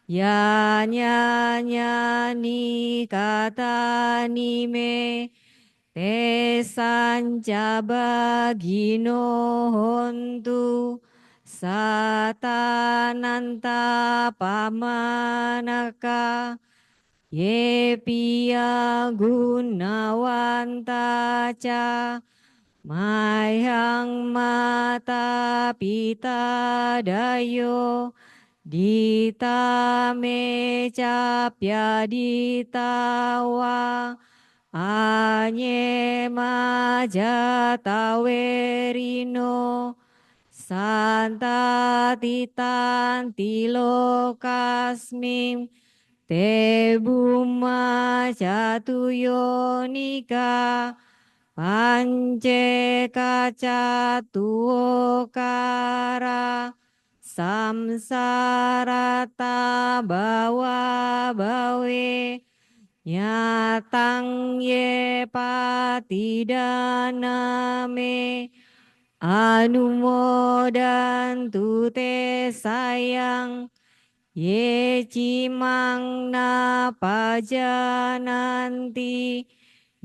ya nya nikata nime, te sanca bagino hontu, satananta pamanaka, ye piya gunawanta ca, mayang mata pita dayo, dita me capya ditawa, anye majata werino, santa titan tilokasmim, te buma catuyo nika, pance kaca tuokara, samsarata bawa bawe, nyatang ye patidaname, anumodan tute sayang, ye cimang na pajananti,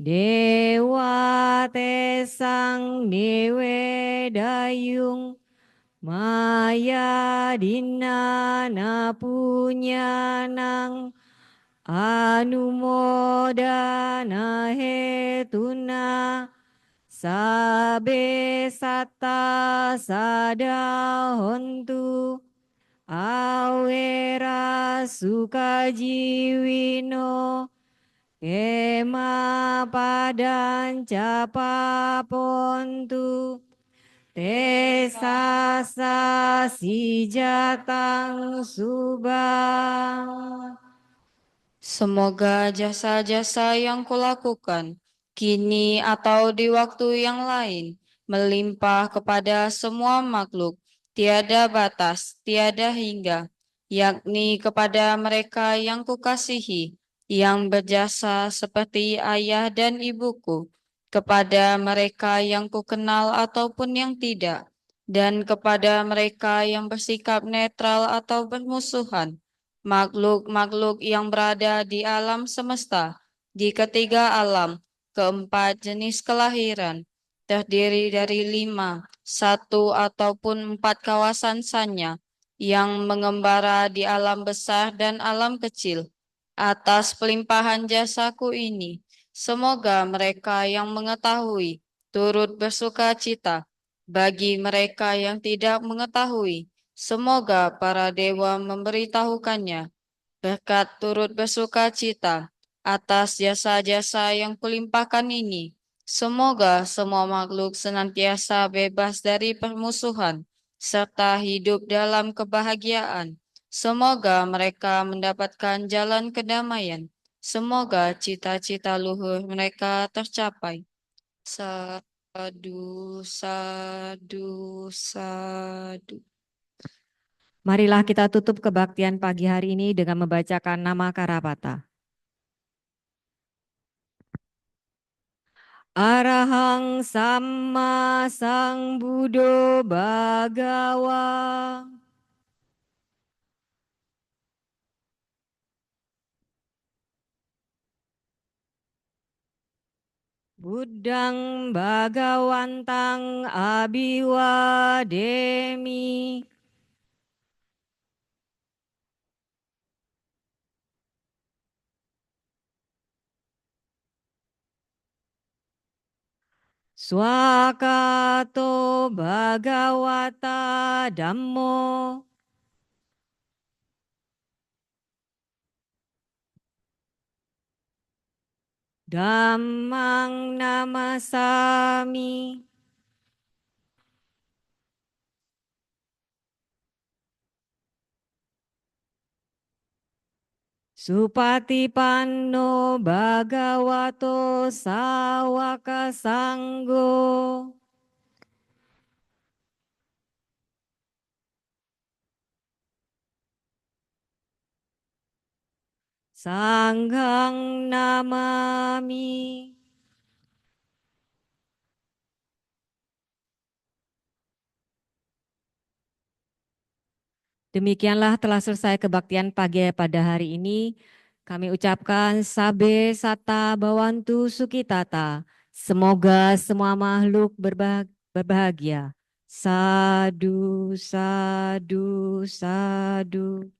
dewa tesang dewe dayung, maya dinana punyanang, anumodana hetuna, sabe satta sada hontu, awera sukajiwino, kema padan capa pontu, te sasa si jatang subang. Semoga jasa-jasa yang kulakukan kini atau di waktu yang lain melimpah kepada semua makhluk, tiada batas, tiada hingga, yakni kepada mereka yang kukasihi, yang berjasa seperti ayah dan ibuku, kepada mereka yang kukenal ataupun yang tidak, dan kepada mereka yang bersikap netral atau bermusuhan, makhluk-makhluk yang berada di alam semesta, di ketiga alam, keempat jenis kelahiran, terdiri dari 5, 1 ataupun 4 kawasan sanya yang mengembara di alam besar dan alam kecil. Atas pelimpahan jasaku ini, semoga mereka yang mengetahui turut bersuka cita. Bagi mereka yang tidak mengetahui, semoga para dewa memberitahukannya. Berkat turut bersuka cita atas jasa-jasa yang kulimpahkan ini, semoga semua makhluk senantiasa bebas dari permusuhan serta hidup dalam kebahagiaan. Semoga mereka mendapatkan jalan kedamaian. Semoga cita-cita luhur mereka tercapai. Sadu, sadu, sadu. Marilah kita tutup kebaktian pagi hari ini dengan membacakan nama Karapata. Arahang Samma Sambuddho Bhagawa. Buddhang Bhagawantang Abhiwademi. Swakato Bhagawata Dhammo. Dhammang namasami. Supatipanno Bhagavato Sawaka Sanggo. Sanghang namami. Demikianlah telah selesai kebaktian pagi pada hari ini. Kami ucapkan Sabe Sata Bawantu Sukitata. Semoga semua makhluk berbahagia. Sadu, sadu, sadu.